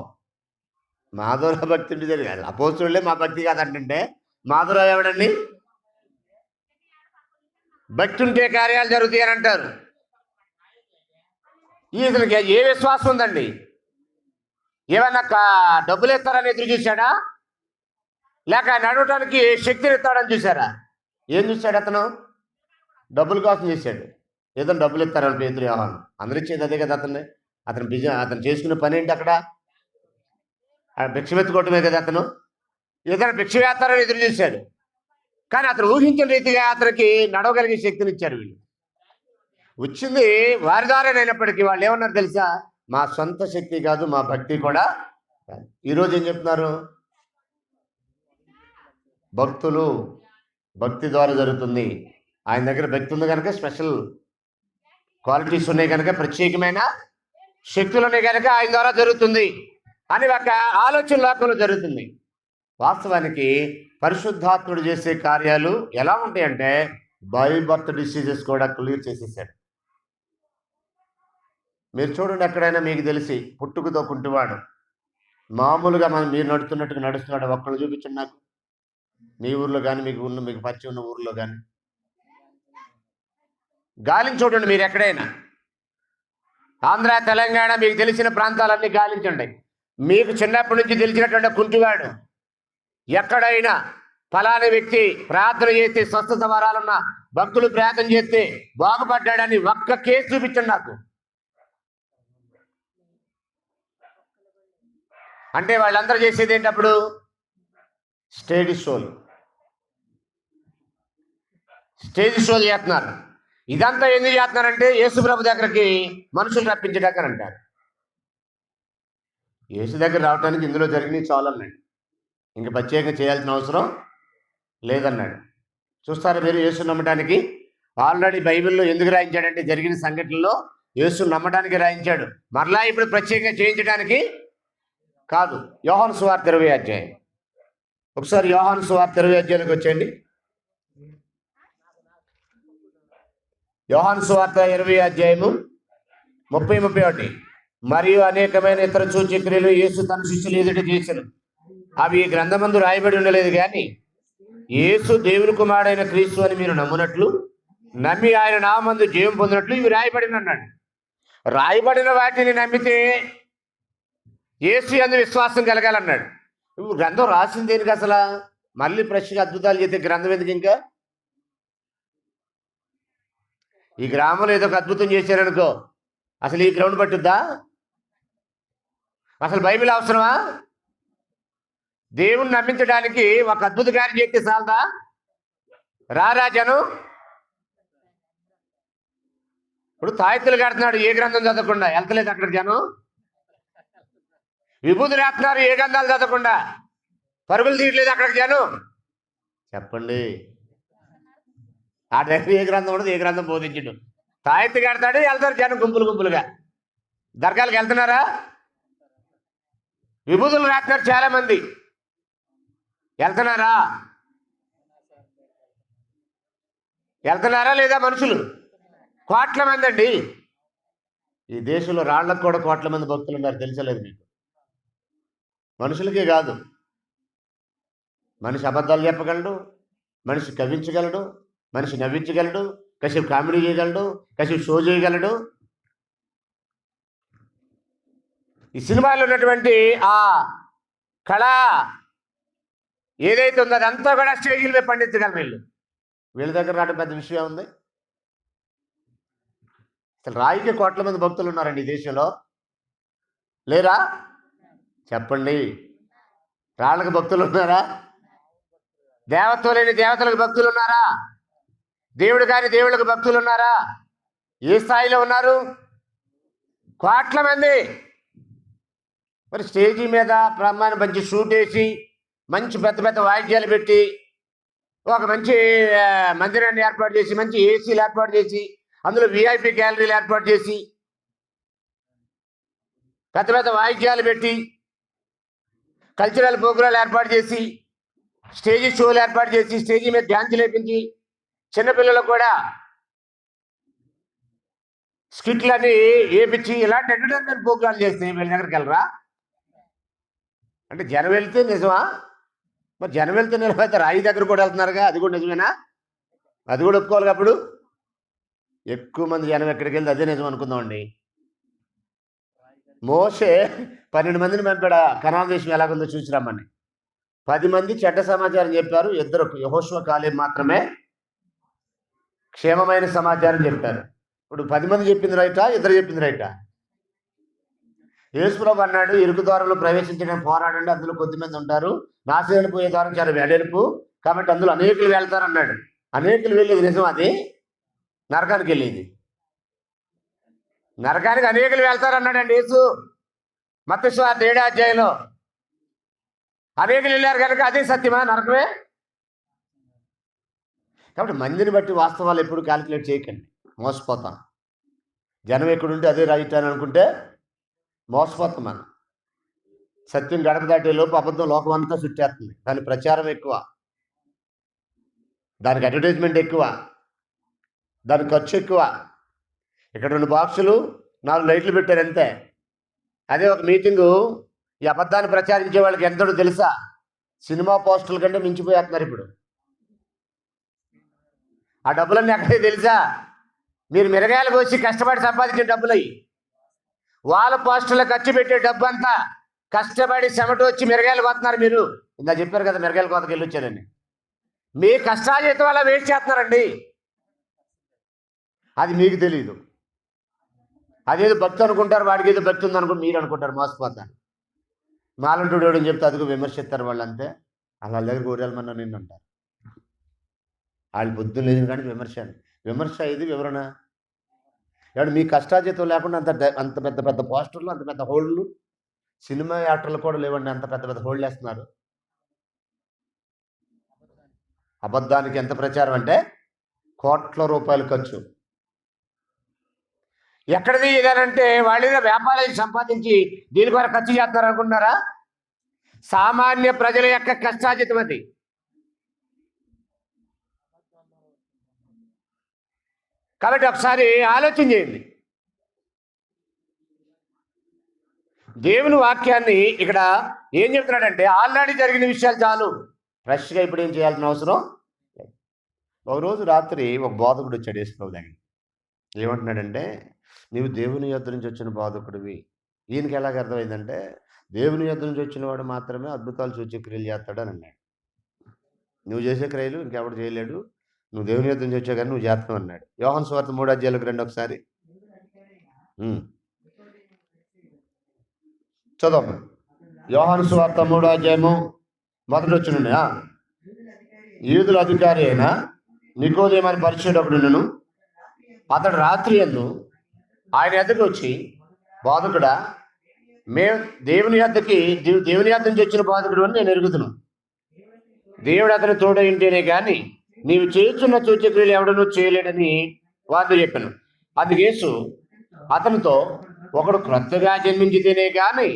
మాధవరావు భక్తి ఉంటే జరగాలి. అపోస్తులే మా భక్తి కాదంటే మాధవరావు ఎవడండి? భక్తి ఉంటే కార్యాలు జరుగుతాయి అని అంటారు. ఇతనికి ఏ విశ్వాసం ఉందండి? ఏమన్నా డబ్బులు ఇస్తారని ఎదురు చూశాడా, లేక నడవటానికి శక్తిని ఇస్తాడని చూశారా? ఏం చూశాడు అతను? డబ్బుల కోసం చేశాడు. ఏదో డబ్బులు ఇస్తారని పేతురు, యోహాను అందరూ ఇచ్చేది అదే కదా. అతను చేసుకునే పని ఏంటి అక్కడ? భిక్ష వెతుకోవటమే కదా. ఏదైనా భిక్ష వేస్తారని ఎదురు చూశాడు. కానీ అతను ఊహించిన రీతిగా అతనికి నడవగలిగే శక్తిని ఇచ్చారు వీళ్ళు. వచ్చింది వారి ద్వారానైనప్పటికీ వాళ్ళు ఏమన్నారు తెలుసా? మా సొంత శక్తి కాదు, మా భక్తి కూడా కాదు. ఈరోజు ఏం చెప్తున్నారు? భక్తులు భక్తి ద్వారా జరుగుతుంది. ఆయన దగ్గర భక్తి ఉంది కనుక, స్పెషల్ క్వాలిటీస్ ఉన్నాయి కనుక, ప్రత్యేకమైన శక్తులు ఉన్నాయి కనుక ఆయన ద్వారా జరుగుతుంది అని ఒక ఆలోచన లోకంలో జరుగుతుంది. వాస్తవానికి పరిశుద్ధాత్ముడు చేసే కార్యాలు ఎలా ఉంటాయంటే, బై బర్త్ డిసీజెస్ కూడా క్లియర్ చేసేసాడు. మీరు చూడండి, ఎక్కడైనా మీకు తెలిసి పుట్టుకతో కుంటివాడు మామూలుగా మీరు నడుస్తున్నట్టుగా నడుస్తున్నాడు, ఒక్కళ్ళు చూపించండి నాకు. మీ ఊర్లో కానీ, మీకు పరిచయం ఉన్న ఊర్లో కానీ గాలిని చూడండి. మీరు ఎక్కడైనా ఆంధ్ర, తెలంగాణ, మీకు తెలిసిన ప్రాంతాలన్నీ గాలించండి. మీకు చిన్నప్పటి నుంచి తెలిసినటువంటి కుంటివాడు ఎక్కడైనా ఫలానా వ్యక్తి ప్రార్థన చేస్తే, స్వస్థత వరాలున్న భక్తులు ప్రార్థన చేస్తే బాగుపడ్డాడని ఒక్క కేసు చూపించండి నాకు. అంటే వాళ్ళందరూ చేసేది ఏంటప్పుడు? స్టేజ్ షోలు చేస్తున్నారు. ఇదంతా ఎందుకు చేస్తున్నారంటే, యేసు ప్రభు దగ్గరికి మనుషులు రప్పించడానికి అంటారు. యేసు దగ్గర రావడానికి ఇందులో జరిగినవి చాలు అన్నాడు, ఇంక ప్రత్యేకంగా చేయాల్సిన అవసరం లేదన్నాడు. చూస్తారా మీరు? యేసు నమ్మడానికి ఆల్రెడీ బైబిల్లో ఎందుకు రాయించాడంటే, జరిగిన సంఘటనలో యేసు నమ్మడానికి రాయించాడు, మరలా ఇప్పుడు ప్రత్యేకంగా చేయించడానికి కాదు. యోహాను సువార్త 20వ అధ్యాయం, ఒకసారి యోహాను సువార్త 20వ అధ్యాయానికి వచ్చేయండి. యోహాను సువార్త 20వ అధ్యాయము 30-31. మరియు అనేకమైన ఇతర సూచక్రియలు యేసు తన శిష్యులు ఎదుట చేశాను, అవి ఈ గ్రంథమందు రాయబడి ఉండలేదు. కానీ యేసు దేవుని కుమారుడైన క్రీస్తు అని మీరు నమ్మునట్లు, నమ్మి ఆయన నామందు జీవం పొందినట్లు ఇవి రాయబడిన అన్నాడు. రాయబడిన వాటిని నమ్మితే యేసు యందు విశ్వాసం కలగాలన్నాడు. నువ్వు గ్రంథం రాసింది దేనికి అసలు? మళ్ళీ ఫ్రెష్గా అద్భుతాలు చేస్తే గ్రంథం ఎందుకు? ఇంకా ఈ గ్రామంలో ఏదో ఒక అద్భుతం చేశారనుకో, అసలు ఈ గ్రౌండ్ పట్టుద్దా? అసలు బైబిల్ అవసరమా? దేవుణ్ణి నమ్మించడానికి ఒక అద్భుత కార్యం చేస్తే చాలదా? రారా జనం. ఇప్పుడు తాయెత్తులు కడుతున్నాడు, ఏ గ్రంథం చదవకుండా వెళ్తలేదు అక్కడికి జనం. విభూతులు వేస్తున్నారు, ఏ గ్రంథాలు చదవకుండా పరుగులు తీయట్లేదు అక్కడికి జనం. చెప్పండి, ఆ దగ్గర ఏ గ్రంథం ఉండదు, ఏ గ్రంథం బోధించడు. తాయెత్తు కడతాడు, వెళ్తారు జనం గుంపులు గుంపులుగా. దర్గాలకు వెళ్తున్నారా? విభూతులు రాస్తున్నారు చాలా మంది, వెళ్తున్నారా లేదా? మనుషులు కోట్ల మంది అండి. ఈ దేశంలో రాళ్లకు కూడా కోట్ల మంది భక్తులు ఉన్నారు, తెలుసలేదు మీకు? మనుషులకే కాదు, మనిషి అబద్ధాలు చెప్పగలడు, మనిషి కవించగలడు, మనిషి నవ్వించగలడు, కాసేపు కామెడీ చేయగలడు, కాసేపు షో చేయగలడు. ఈ సినిమాలో ఉన్నటువంటి ఆ కళ ఏదైతే ఉందో అదంతా కూడా స్టేజీల మీద పండించగలరు. వీళ్ళ దగ్గర రావడం పెద్ద విషయం ఉంది. అసలు రాయికి కోట్ల మంది భక్తులు ఉన్నారండి ఈ దేశంలో, లేరా? చెప్పండి. రాళ్ళకి భక్తులు ఉన్నారా? దేవత్వం లేని దేవతలకు భక్తులు ఉన్నారా? దేవుడు కాని దేవుళ్ళకి భక్తులు ఉన్నారా? ఏ స్థాయిలో ఉన్నారు? కోట్ల మంది. మరి స్టేజీ మీద బ్రహ్మాండ మంచి షూట్ వేసి, మంచి పెద్ద పెద్ద వాయిద్యాలు పెట్టి, ఒక మంచి మందిరాన్ని ఏర్పాటు చేసి, మంచి ఏసీలు ఏర్పాటు చేసి, అందులో విఐపి గ్యాలరీలు ఏర్పాటు చేసి, పెద్ద పెద్ద వాయిద్యాలు పెట్టి, కల్చరల్ ప్రోగ్రాలు ఏర్పాటు చేసి, స్టేజీ షోలు ఏర్పాటు చేసి, స్టేజీ మీద డ్యాన్సులు వేపించి, చిన్నపిల్లలకు కూడా స్కిట్లని వేపించి, ఇలాంటి ఎంటర్టైన్మెంట్ ప్రోగ్రాలు చేస్తే వీళ్ళ దగ్గరికి వెళ్ళరా? అంటే జనం వెళ్తే నిజమా? మరి జనం వెళ్తే నిలబడితే రాయి దగ్గర కూడా వెళ్తున్నారుగా, అది కూడా నిజమేనా? అది కూడా ఒప్పుకోవాలి. అప్పుడు ఎక్కువ మంది జనం ఎక్కడికి వెళ్తే అదే నిజం అనుకుందామండి. మోషే 12 మందిని పంపాడు కనాను దేశం ఎలాగుందో చూసిరమ్మని. 10 మంది చెడ్డ సమాచారం చెప్పారు, 2 యెహోషువ కాలేబు మాత్రమే క్షేమమైన సమాచారం చెప్పారు. ఇప్పుడు 10 మంది చెప్పింది రైటా, 2 చెప్పింది రైటా? యేసుప్రభు అన్నాడు, ఇరుకు ద్వారంలో ప్రవేశించడానికి పోరాడండి, అందులో కొద్దిమంది ఉంటారు, నాశనం పోయే ద్వారం చాలా వెడల్పు, కాబట్టి అందులో అనేకులు వెళ్తారు అన్నాడు. అనేకులు వెళ్ళేది నిజం, అది నరకానికి వెళ్ళేది. నరకానికి అనేకులు వెళ్తారు అన్నాడండి యేసు. మత్తయి సువార్త 7వ అధ్యాయంలో అనేకులు వెళ్ళారు కనుక అదే సత్యమా? నరకమే. కాబట్టి మందిని బట్టి వాస్తవాలు ఎప్పుడు క్యాలిక్యులేట్ చేయకండి, మోసపోతాం. జనం ఎక్కడుంటే అదే రైట్ అని అనుకుంటే మోసపోతాం మనం. సత్యం గడప దాటే లోపు అబద్ధం లోకం అంతా చుట్టేస్తుంది. దాని ప్రచారం ఎక్కువ, దానికి అడ్వర్టైజ్మెంట్ ఎక్కువ, దానికి ఖర్చు ఎక్కువ. ఇక్కడ 2 బాక్సులు 4 లైట్లు పెట్టారు అంతే. అదే ఒక మీటింగు ఈ అబద్ధాన్ని ప్రచారించే వాళ్ళకి ఎంతడో తెలుసా? సినిమా పోస్టర్ల కంటే మించిపోయేస్తున్నారు ఇప్పుడు. ఆ డబ్బులన్నీ ఎక్కడే తెలుసా? మీరు మిరగాయలు కోసి కష్టపడి సంపాదించే డబ్బులు అయ్యి. వాళ్ళ పోస్టర్లు ఖర్చు పెట్టే డబ్బు అంతా కష్టపడి చెమట వచ్చి మిరగాయలు కోస్తున్నారు. మీరు ఇందా చెప్పారు కదా మిరగాయల కోతకి వెళ్ళి వచ్చారని. మీ కష్టాజీత వల్ల వేస్ట్ చేస్తున్నారండి. అది మీకు తెలియదు. అదేదో భక్తి అనుకుంటారు, వాడికి ఏదో భక్తి ఉంది అనుకుంటే మీరు అనుకుంటారు, మోసపోతాను. మాలంటుడు అని చెప్తే అదిగో విమర్శిస్తారు వాళ్ళు అంతే. వాళ్ళ దగ్గర గోరెలమన్నా నిన్ను అంటారు. వాళ్ళు పొద్దున్న లేదు కానీ విమర్శ ఇది వివరణ. ఎవడు మీ కష్టాజీతం లేకుండా అంత పెద్ద పెద్ద పోస్టర్లు, అంత పెద్ద హోల్డ్లు, సినిమా యాక్టర్లు కూడా లేవండి, అంత పెద్ద పెద్ద హోల్డ్ వేస్తున్నారు. అబద్ధానికి ఎంత ప్రచారం అంటే కోట్ల రూపాయలు ఖర్చు. ఎక్కడిది ఇదేనంటే వాళ్ళు వ్యాపారాలు సంపాదించి దీని ద్వారా ఖర్చు చేస్తున్నారు అనుకుంటున్నారా? సామాన్య ప్రజల యొక్క కష్టాజితం అది. కాబట్టి ఒకసారి ఆలోచన చేయండి. దేవుని వాక్యాన్ని ఇక్కడ ఏం చెప్తున్నాడంటే ఆల్రెడీ జరిగిన విషయాలు చాలు, ఫ్రెష్గా ఇప్పుడు ఏం చేయాల్సిన అవసరం. ఒకరోజు రాత్రి ఒక బోధకుడు వచ్చాడు యేసుప్రభు దగ్గర. ఏమంటున్నాడంటే, నీవు దేవుని యొద్ద నుంచి వచ్చిన బోధకుడివి. ఈయనకి ఎలాగ అర్థమైందంటే దేవుని యొద్ద నుంచి వచ్చిన వాడు మాత్రమే అద్భుతాలు సూచక క్రియలు చేస్తాడు అని అన్నాడు. నువ్వు చేసే క్రియలు ఇంకెవడు చేయలేడు, నువ్వు దేవుని యొద్ద నుంచి వచ్చావు కానీ నువ్వు చేస్తావు అన్నాడు. యోహాను సువార్త 3వ అధ్యాయంలోకి రండి ఒకసారి చదవ. యోహాను సువార్త 3వ అధ్యాయము మొదటి వచ్చినండి. యూదుల అధికారి అయిన నికోదేము అనే పరిచయుడు ఒకడును. అతడు రాత్రి యందు ఆయన ఎద్దకు వచ్చి, బోధకుడా, మేము దేవుని యొద్ద నుంచి వచ్చిన బోధకుడు అని నేను ఎరుగుదును. దేవుడు అతను తోడైంటేనే కానీ నీవు చేస్తున్న సూచక్రియలు ఎవడనూ చేయలేడని వారితో చెప్పాను. అందుకు యేసు అతనితో, ఒకడు క్రొత్తగా జన్మించితేనే కానీ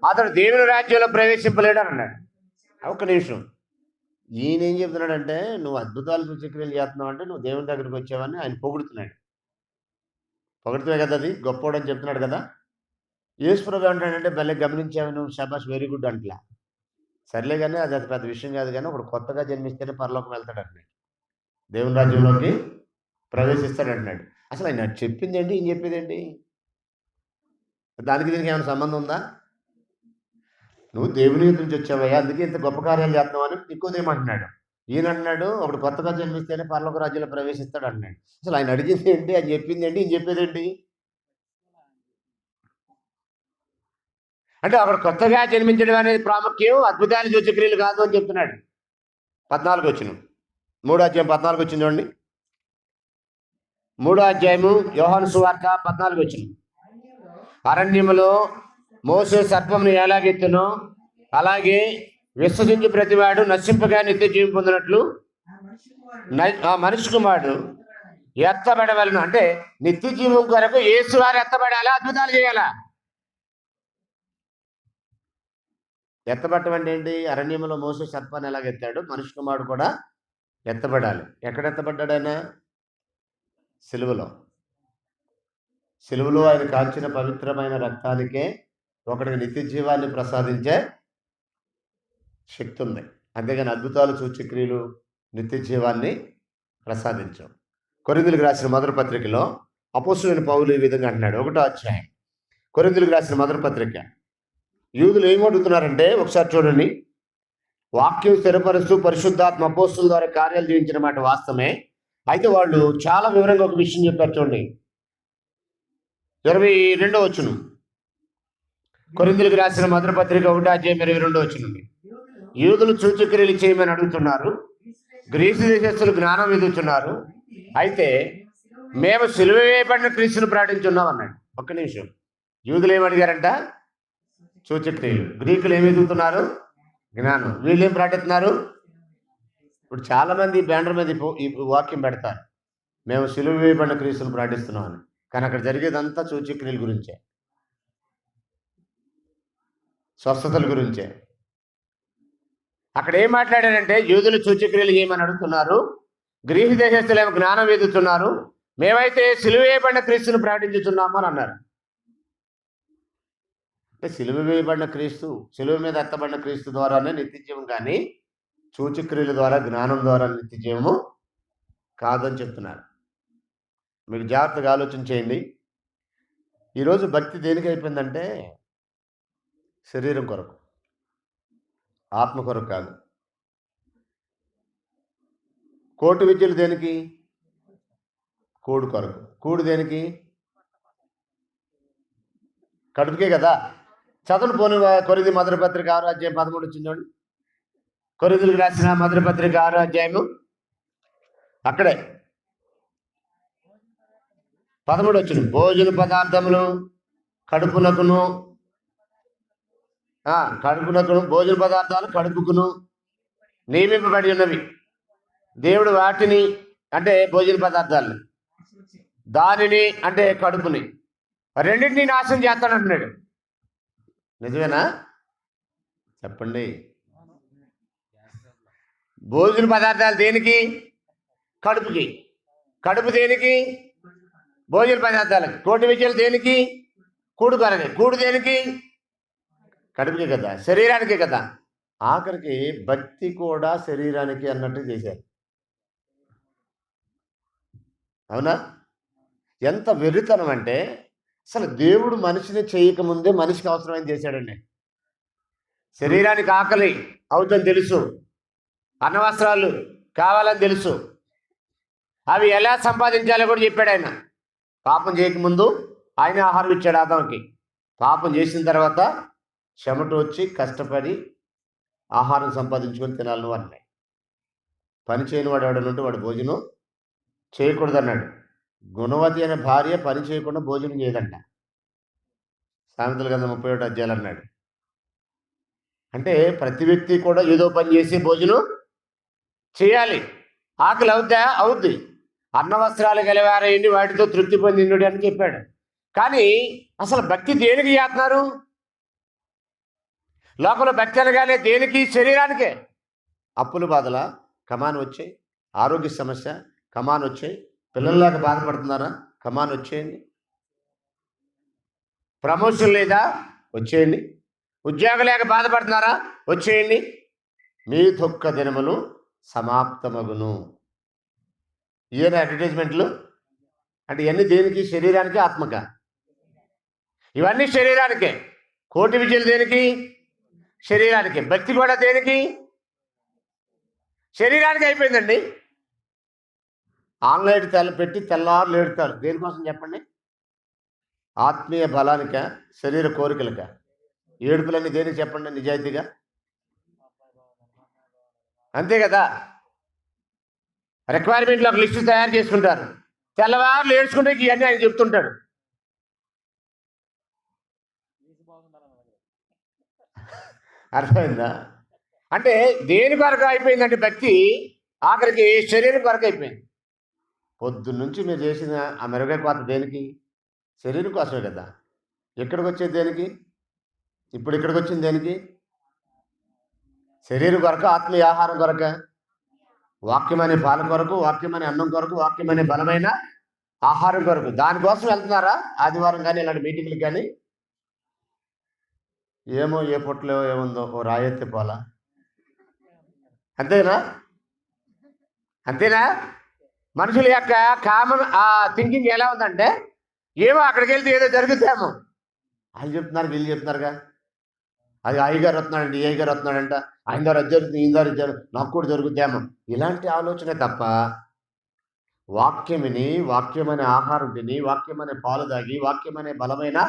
అతడు దేవుని రాజ్యంలో ప్రవేశింపలేడని అన్నాడు. ఒక్క నిమిషం, ఈయన ఏం చెప్తున్నాడంటే నువ్వు అద్భుతాలు సూచక్రియలు చేస్తున్నావు అంటే నువ్వు దేవుని దగ్గరికి వచ్చావని ఆయన పొగుడుతున్నాడు. పొగడుతువే కదా, అది గొప్పోడని చెప్తున్నాడు కదా. యేసుప్రభు ఏమంటాడంటే భలే గమనించావు నువ్వు, శబాష్, వెరీ గుడ్ అంటలా. సర్లే కానీ అది పెద్ద విషయం కాదు, కానీ ఒకడు కొత్తగా జన్మిస్తేనే పరలోకం వెళ్తాడు అంటున్నాడు, దేవుని రాజ్యంలోకి ప్రవేశిస్తాడు అంటున్నాడు. అసలు ఆయన చెప్పింది ఏంటి, ఈయన చెప్పేది ఏంటి? దానికి దీనికి ఏమైనా సంబంధం ఉందా? నువ్వు దేవుని నుంచి వచ్చావయ్యా, అందుకే ఇంత గొప్ప కార్యాలు చేస్తున్నావు అని నికోదేమంటున్నాడు. ఈయన అన్నాడు ఒకడు కొత్తగా జన్మిస్తేనే పరలోక రాజ్యంలో ప్రవేశిస్తాడు అన్నాడు. అసలు ఆయన అడిగింది ఏంటి, ఆయన చెప్పింది ఏంటి, ఈయన చెప్పేది ఏంటి? అంటే అక్కడ కొత్తగా జన్మించడం అనేది ప్రాముఖ్యం, అద్భుతాలు సూచక్రియలు కాదు అని చెప్తున్నాడు. 14 వచ్చిన 3వ అధ్యాయం 14 వచ్చింది చూడండి. 3వ అధ్యాయము యోహాను సువార్త 14 వచ్చిన. అరణ్యములో మోసే సర్పమును ఎలాగెత్తునో అలాగే విశ్వసించి ప్రతివాడు నశింపగా నిత్య జీవం పొందినట్లు ఆ మనిషి కుమారుడు ఎత్తబడవలను. అంటే నిత్య జీవం కొరకు యేసు వారు ఎత్తబడాలా, అద్భుతాలు చేయాలా? ఎత్తబడటం అంటే ఏంటి? అరణ్యంలో మోసే సర్పాన్ని ఎలాగెత్తాడు, మనిషి కుమారుడు కూడా ఎత్తబడాలి. ఎక్కడ ఎత్తబడ్డాడు ఆయన? సిలువలో ఆయన కాల్చిన పవిత్రమైన రక్తానికే ఒకటికి నిత్య జీవాన్ని ప్రసాదించే శక్తి ఉంది. అంతేగాని అద్భుతాలు సూచక్రియలు నిత్య జీవాన్ని ప్రసాదించవు. కొరింథీయులకు రాసిన మొదటి పత్రికలో అపోస్తలుడైన పౌలు ఈ విధంగా అంటున్నాడు, 1వ అధ్యాయం కొరింథీయులకు రాసిన మొదటి పత్రిక. యూదులు ఏం అడుగుతున్నారంటే ఒకసారి చూడండి. వాక్యం స్థిరపరుస్తూ పరిశుద్ధాత్మ అపోస్తుల ద్వారా కార్యాలు చేయించిన మాట వాస్తవమే. అయితే వాళ్ళు చాలా వివరంగా ఒక విషయం చెప్పారు చూడండి. 22వ వచనం, కొరింథీయులకు రాసిన మొదటి పత్రిక 1:22 వచనం. యూదులు సూచక్రియలు చేయమని అడుగుతున్నారు, గ్రీసు దేశస్తులు జ్ఞానం ఎదుగుతున్నారు. అయితే మేము సిలువ వేయబడిన క్రీస్తును ప్రకటించున్నాం అన్నాడు. ఒక్క నిమిషం. యూదులు ఏమడిగారంట? సూచక్రియలు. గ్రీకులు ఏమి ఎదుగుతున్నారు? జ్ఞానం. వీళ్ళు ఏం ప్రకటిస్తున్నారు? ఇప్పుడు చాలామంది బ్యానర్ మీద ఈ వాక్యం పెడతారు, మేము సిలువ వేయబడిన క్రీస్తును ప్రకటిస్తున్నాం అని. కానీ అక్కడ జరిగేదంతా సూచక్రియల గురించే, స్వస్థతల గురించే. అక్కడ ఏం మాట్లాడారంటే యూదులు సూచక్రియలు చేయమని అడుగుతున్నారు, గ్రీసు దేశస్తులు ఏమో జ్ఞానం ఎదుగుతున్నారు, మేమైతే సిలువ వేయబడిన క్రీస్తును ప్రకటించుతున్నాము అని అన్నారు. అంటే సిలువ వేయబడిన క్రీస్తు, సిలువ మీద ఎత్తబడిన క్రీస్తు ద్వారానే నిత్యజీవం, కానీ సూచక్రియల ద్వారా జ్ఞానం ద్వారా నిత్యజీవము కాదని చెప్తున్నారు. మీకు జాగ్రత్తగా ఆలోచన చేయండి. ఈరోజు భక్తి దేనికి అయిపోయిందంటే శరీరం కొరకు, ఆత్మ కొరకు కాదు. కోటి విద్యలు దేనికి? కూడు కొరకు. కూడు దేనికి? కడుపుకే కదా. చదువును పోని కొరింథీ మొదటి పత్రిక 6:13 వచ్చిందండి. కొరింథీయులకు రాసిన మొదటి పత్రిక 6 అక్కడే 13 వచ్చిన, భోజన పదార్థములు కడుపునకును భోజన పదార్థాలు కడుపుకును నియమింపబడి ఉన్నవి. దేవుడు వాటిని అంటే భోజన పదార్థాలను, దానిని అంటే కడుపుని, రెండింటినీ నాశనం చేస్తానంటున్నాడు. నిజమేనా? చెప్పండి. భోజన పదార్థాలు దేనికి? కడుపుకి. కడుపు దేనికి? భోజన పదార్థాలకి. కోటి విద్యలు దేనికి? కూడు కొరకే. కూడు దేనికి? కడుపుకే కదా, శరీరానికే కదా. ఆఖరికి భక్తి కూడా శరీరానికి అన్నట్టు చేశారు. అవునా? ఎంత వెర్రితనం అంటే, అసలు దేవుడు మనిషిని చేయకముందే మనిషికి అవసరమైంది చేశాడండి. శరీరానికి ఆకలి అవుతుందని తెలుసు, అన్నవస్త్రాలు కావాలని తెలుసు, అవి ఎలా సంపాదించాలో కూడా చెప్పాడు ఆయన. పాపం చేయకముందు ఆయన ఆహారం ఇచ్చాడు ఆదాముకి. పాపం చేసిన తర్వాత చెమట వచ్చి కష్టపడి ఆహారం సంపాదించుకొని తినాలి నువ్వు అన్నాయి. పని చేయని వాడు ఎవడనుంటే వాడు భోజనం చేయకూడదు అన్నాడు. గుణవతి అనే భార్య పని చేయకుండా భోజనం చేయదంట. సామెతల గ్రంథం 31 అన్నాడు. అంటే ప్రతి వ్యక్తి కూడా ఏదో పని చేసి భోజనం చేయాలి. ఆకలి అవుద్ది. అన్న వస్త్రాలు గెలవారయ్యండి, వాటితో తృప్తి పొందిండు అని చెప్పాడు. కానీ అసలు భక్తి దేనికి చేస్తున్నారు? లోకంలో భక్తి అనగానే దేనికి? శరీరానికే. అప్పులు బాధల కమాన్ వచ్చాయి, ఆరోగ్య సమస్య కమాన్ వచ్చాయి, పిల్లల్లాగా బాధపడుతున్నారా? కమాన్ వచ్చేయండి. ప్రమోషన్ లేదా? వచ్చేయండి. ఉద్యోగం లేక బాధపడుతున్నారా? వచ్చేయండి. మీ దుఃఖ దినములు సమాప్తమగును. ఈయన అడ్వర్టైజ్మెంట్లు అంటే ఇవన్నీ దేనికి? శరీరానికి, ఆత్మక. ఇవన్నీ శరీరానికే. కోటి విద్యలు దేనికి? శరీరానికి. భక్తి కూడా దేనికి? శరీరానికి అయిపోయిందండి. ఆన్లైన్ పెట్టి తెల్లారు లేడుతారు. దేనికోసం చెప్పండి? ఆత్మీయ బలానిక, శరీర కోరికలక. ఏడుపులన్నీ దేనికి చెప్పండి నిజాయితీగా? అంతే కదా. రిక్వైర్మెంట్లో ఒక లిస్టు తయారు చేసుకుంటారు, తెల్లవారులు ఏడ్చుకుంటే ఇవన్నీ ఆయన చెప్తుంటాడు. అర్థమైందా? అంటే దేని కొరకు అయిపోయిందంటే భక్తి ఆఖరికి శరీరం కొరకు అయిపోయింది. పొద్దున్నుంచి మీరు చేసిన ఆ మెరుగై కోత దేనికి? శరీరం కోసమే కదా. ఎక్కడికి వచ్చేది దేనికి? ఇప్పుడు ఇక్కడికి వచ్చింది దేనికి? శరీరం కొరకు, ఆత్మీయ ఆహారం కొరక, వాక్యమనే పాల కొరకు, వాక్యమనే అన్నం కొరకు, వాక్యమనే బలమైన ఆహారం కొరకు. దానికోసం వెళ్తున్నారా? ఆదివారం కానీ ఇలాంటి మీటింగ్లకు కానీ ఏమో ఏ పొట్టలో ఏముందో ఓ రాయెత్తి పోలా. అంతేనా? అంతేనా? మనుషుల యొక్క కామన్ థింకింగ్ ఎలా ఉందంటే ఏమో అక్కడికి వెళ్తే ఏదో జరుగుతామో, వాళ్ళు చెప్తున్నారు, వీళ్ళు చెప్తున్నారుగా. అది అయ్యగారు వస్తున్నాడంటే, ఏ గారు వస్తున్నాడంట, ఆయన ద్వారా అది జరుగుతుంది, ఈయన ద్వారా నాకు కూడా జరుగుద్దేమో, ఇలాంటి ఆలోచనే తప్ప వాక్యం విని, వాక్యం అనే ఆహారం తిని, వాక్యం అనే పాలు తాగి, వాక్యం అనే బలమైన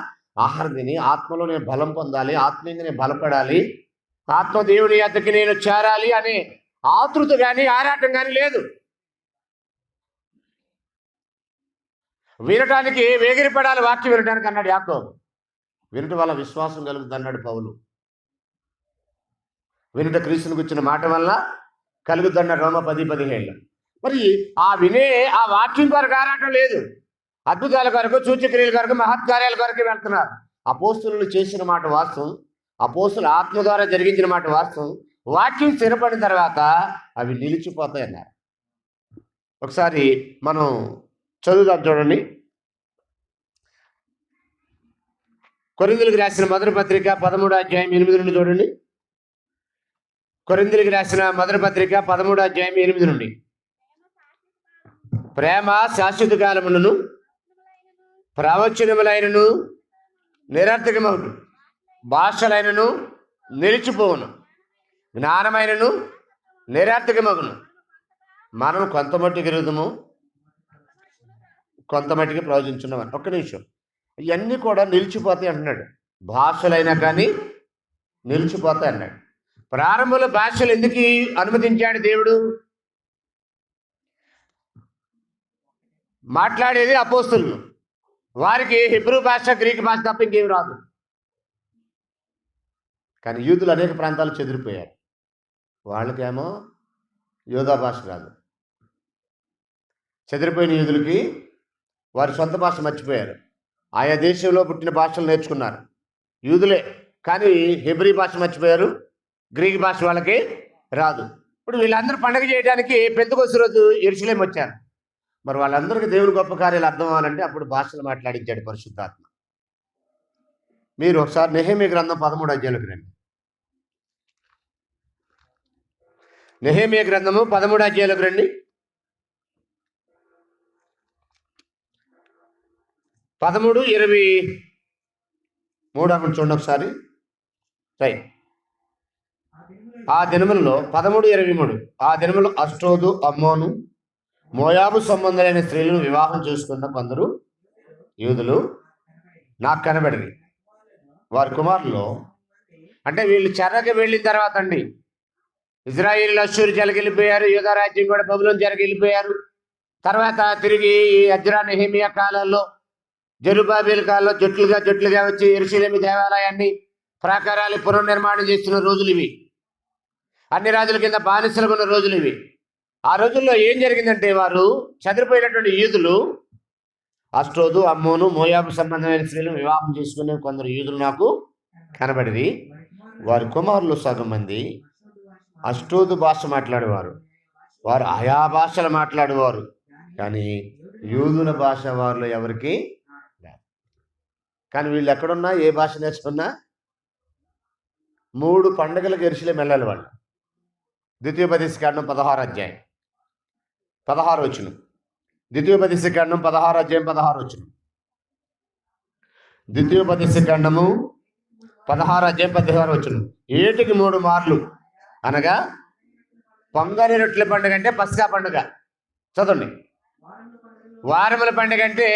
ఆహారం తిని, ఆత్మలో నేను బలం పొందాలి, ఆత్మీయంగా నేను బలపడాలి, ఆత్మ దేవుని యొద్దకి నేను చేరాలి అనే ఆతృత కానీ ఆరాటం కానీ లేదు. వినటానికి వేగిరపడాలి, వాక్యం వినటానికి అన్నాడు యాకోబు. వినటం వల్ల విశ్వాసం కలుగుతుంది అన్నాడు పౌలు. వినుట క్రీస్తుని గుర్చిన మాట వల్ల కలుగుద్దన్నాడు రోమా 10:17. మరి ఆ వాక్యం కొరకు ఆరాటం లేదు. అద్భుతాల కొరకు, సూచక్రియల కొరకు, మహత్కార్యాల కొరకు వెళ్తున్నారు. అపోస్తులు చేసిన మాట వాస్తవం, అపోస్తుల ఆత్మ ద్వారా జరిగించిన మాట వాస్తవం. వాక్యం స్థిరపడిన తర్వాత అవి నిలిచిపోతాయి అన్నారు. ఒకసారి మనం చదువుదాం చూడండి. కొరింథీయులకు రాసిన మొదటి పత్రిక 13:8 నుండి చూడండి. కొరింథీయులకు రాసిన మొదటి పత్రిక 13:8 నుండి. ప్రేమ శాశ్వత కాలములను, ప్రవచనములైనను నిరర్థకమగును, భాషలైనను నిలిచిపోవును, జ్ఞానమైనను నిరర్థకమగును. మనం కొంత మట్టుకు ఎరుగుదము, కొంత మట్టుకు ప్రవచించున్నామని. ఒక్క నిమిషం, ఇవన్నీ కూడా నిలిచిపోతాయి అంటున్నాడు. భాషలైనా కానీ నిలిచిపోతాయి అన్నాడు. ప్రారంభంలో భాషలు ఎందుకు అనుమతించాడు దేవుడు? మాట్లాడేది అపోస్తులు, వారికి హెబ్రూ భాష, గ్రీక్ భాష తప్ప ఇంకేం రాదు. కానీ యూదులు అనేక ప్రాంతాలు చెదిరిపోయారు. వాళ్ళకేమో యోధా భాష రాదు. చెదిరిపోయిన యూదులకి వారి సొంత భాష మర్చిపోయారు. ఆయా దేశంలో పుట్టిన భాషలు నేర్చుకున్నారు యూదులే, కానీ హెబ్రీ భాష మర్చిపోయారు, గ్రీక్ భాష వాళ్ళకి రాదు. ఇప్పుడు వీళ్ళందరూ పండుగ చేయడానికి పెంతెకొస్తు రోజు యెరూషలేము వచ్చారు. మరి వాళ్ళందరికీ దేవుని గొప్ప కార్యాలు అర్థం అవ్వాలంటే అప్పుడు భాషలు మాట్లాడించాడు పరిశుద్ధాత్మ. మీరు ఒకసారి నెహెమీయా గ్రంథం 13వ అధ్యాయంలోకి రండి. నెహెమీయా గ్రంథము 13వ అధ్యాయంలోకి రండి. 13:23 చూడండి ఒకసారి. రైట్. ఆ దినములలో 13:23 ఆ దినములో అష్టోదు, అమ్మోను, మోయాబు సంబంధులైన స్త్రీలను వివాహం చేసుకున్న కొందరు యూదులు నాకు కనబడిరి. వారి కుమారులు, అంటే వీళ్ళు చెరకి వెళ్ళిన తర్వాత అండి, ఇజ్రాయేలు అష్షూరు చెరకి వెళ్ళిపోయారు, యూదా రాజ్యం కూడా బబులోను చెరకి వెళ్ళిపోయారు. తర్వాత తిరిగి ఎజ్రా, నెహెమీయా కాలంలో, జెరుబ్బాబెలు కాలంలో జట్లుగా వచ్చి యెరూషలేము దేవాలయాన్ని, ప్రాకారాలు పునర్నిర్మాణం చేస్తున్న రోజులు ఇవి. అన్ని రాజుల కింద బానిసలుగా ఉన్న రోజులు ఇవి. ఆ రోజుల్లో ఏం జరిగిందంటే, వారు చదిరిపోయినటువంటి యూదులు అష్టోదు, అమ్మోను, మోయాబు సంబంధమైన స్త్రీలను వివాహం చేసుకునే కొందరు యూదులు నాకు కనబడిరి. వారి కుమారులు సగం మంది అష్టోదు భాష మాట్లాడేవారు, వారు ఆయా భాషలు మాట్లాడేవారు, కానీ యూదుల భాష వారిలో ఎవరికి లేదు. కానీ వీళ్ళు ఎక్కడున్నా, ఏ భాష నేర్చుకున్నా 3 పండుగలకు యెరూషలేము వెళ్ళాలి వాళ్ళు. ద్వితీయోపదేశకాండం 16వ అధ్యాయం 16వ వచనం. ద్వితీయోపదేశకాండం 16వ అధ్యాయం 16వ వచనం. ద్వితీయోపదేశకాండము 16వ అధ్యాయం 16వ వచనం. ఏటికి 3 మార్లు అనగా పొంగని రొట్టెల పండుగ అంటే పస్కా పండుగ. చదవండి. వారముల పండుగ అంటే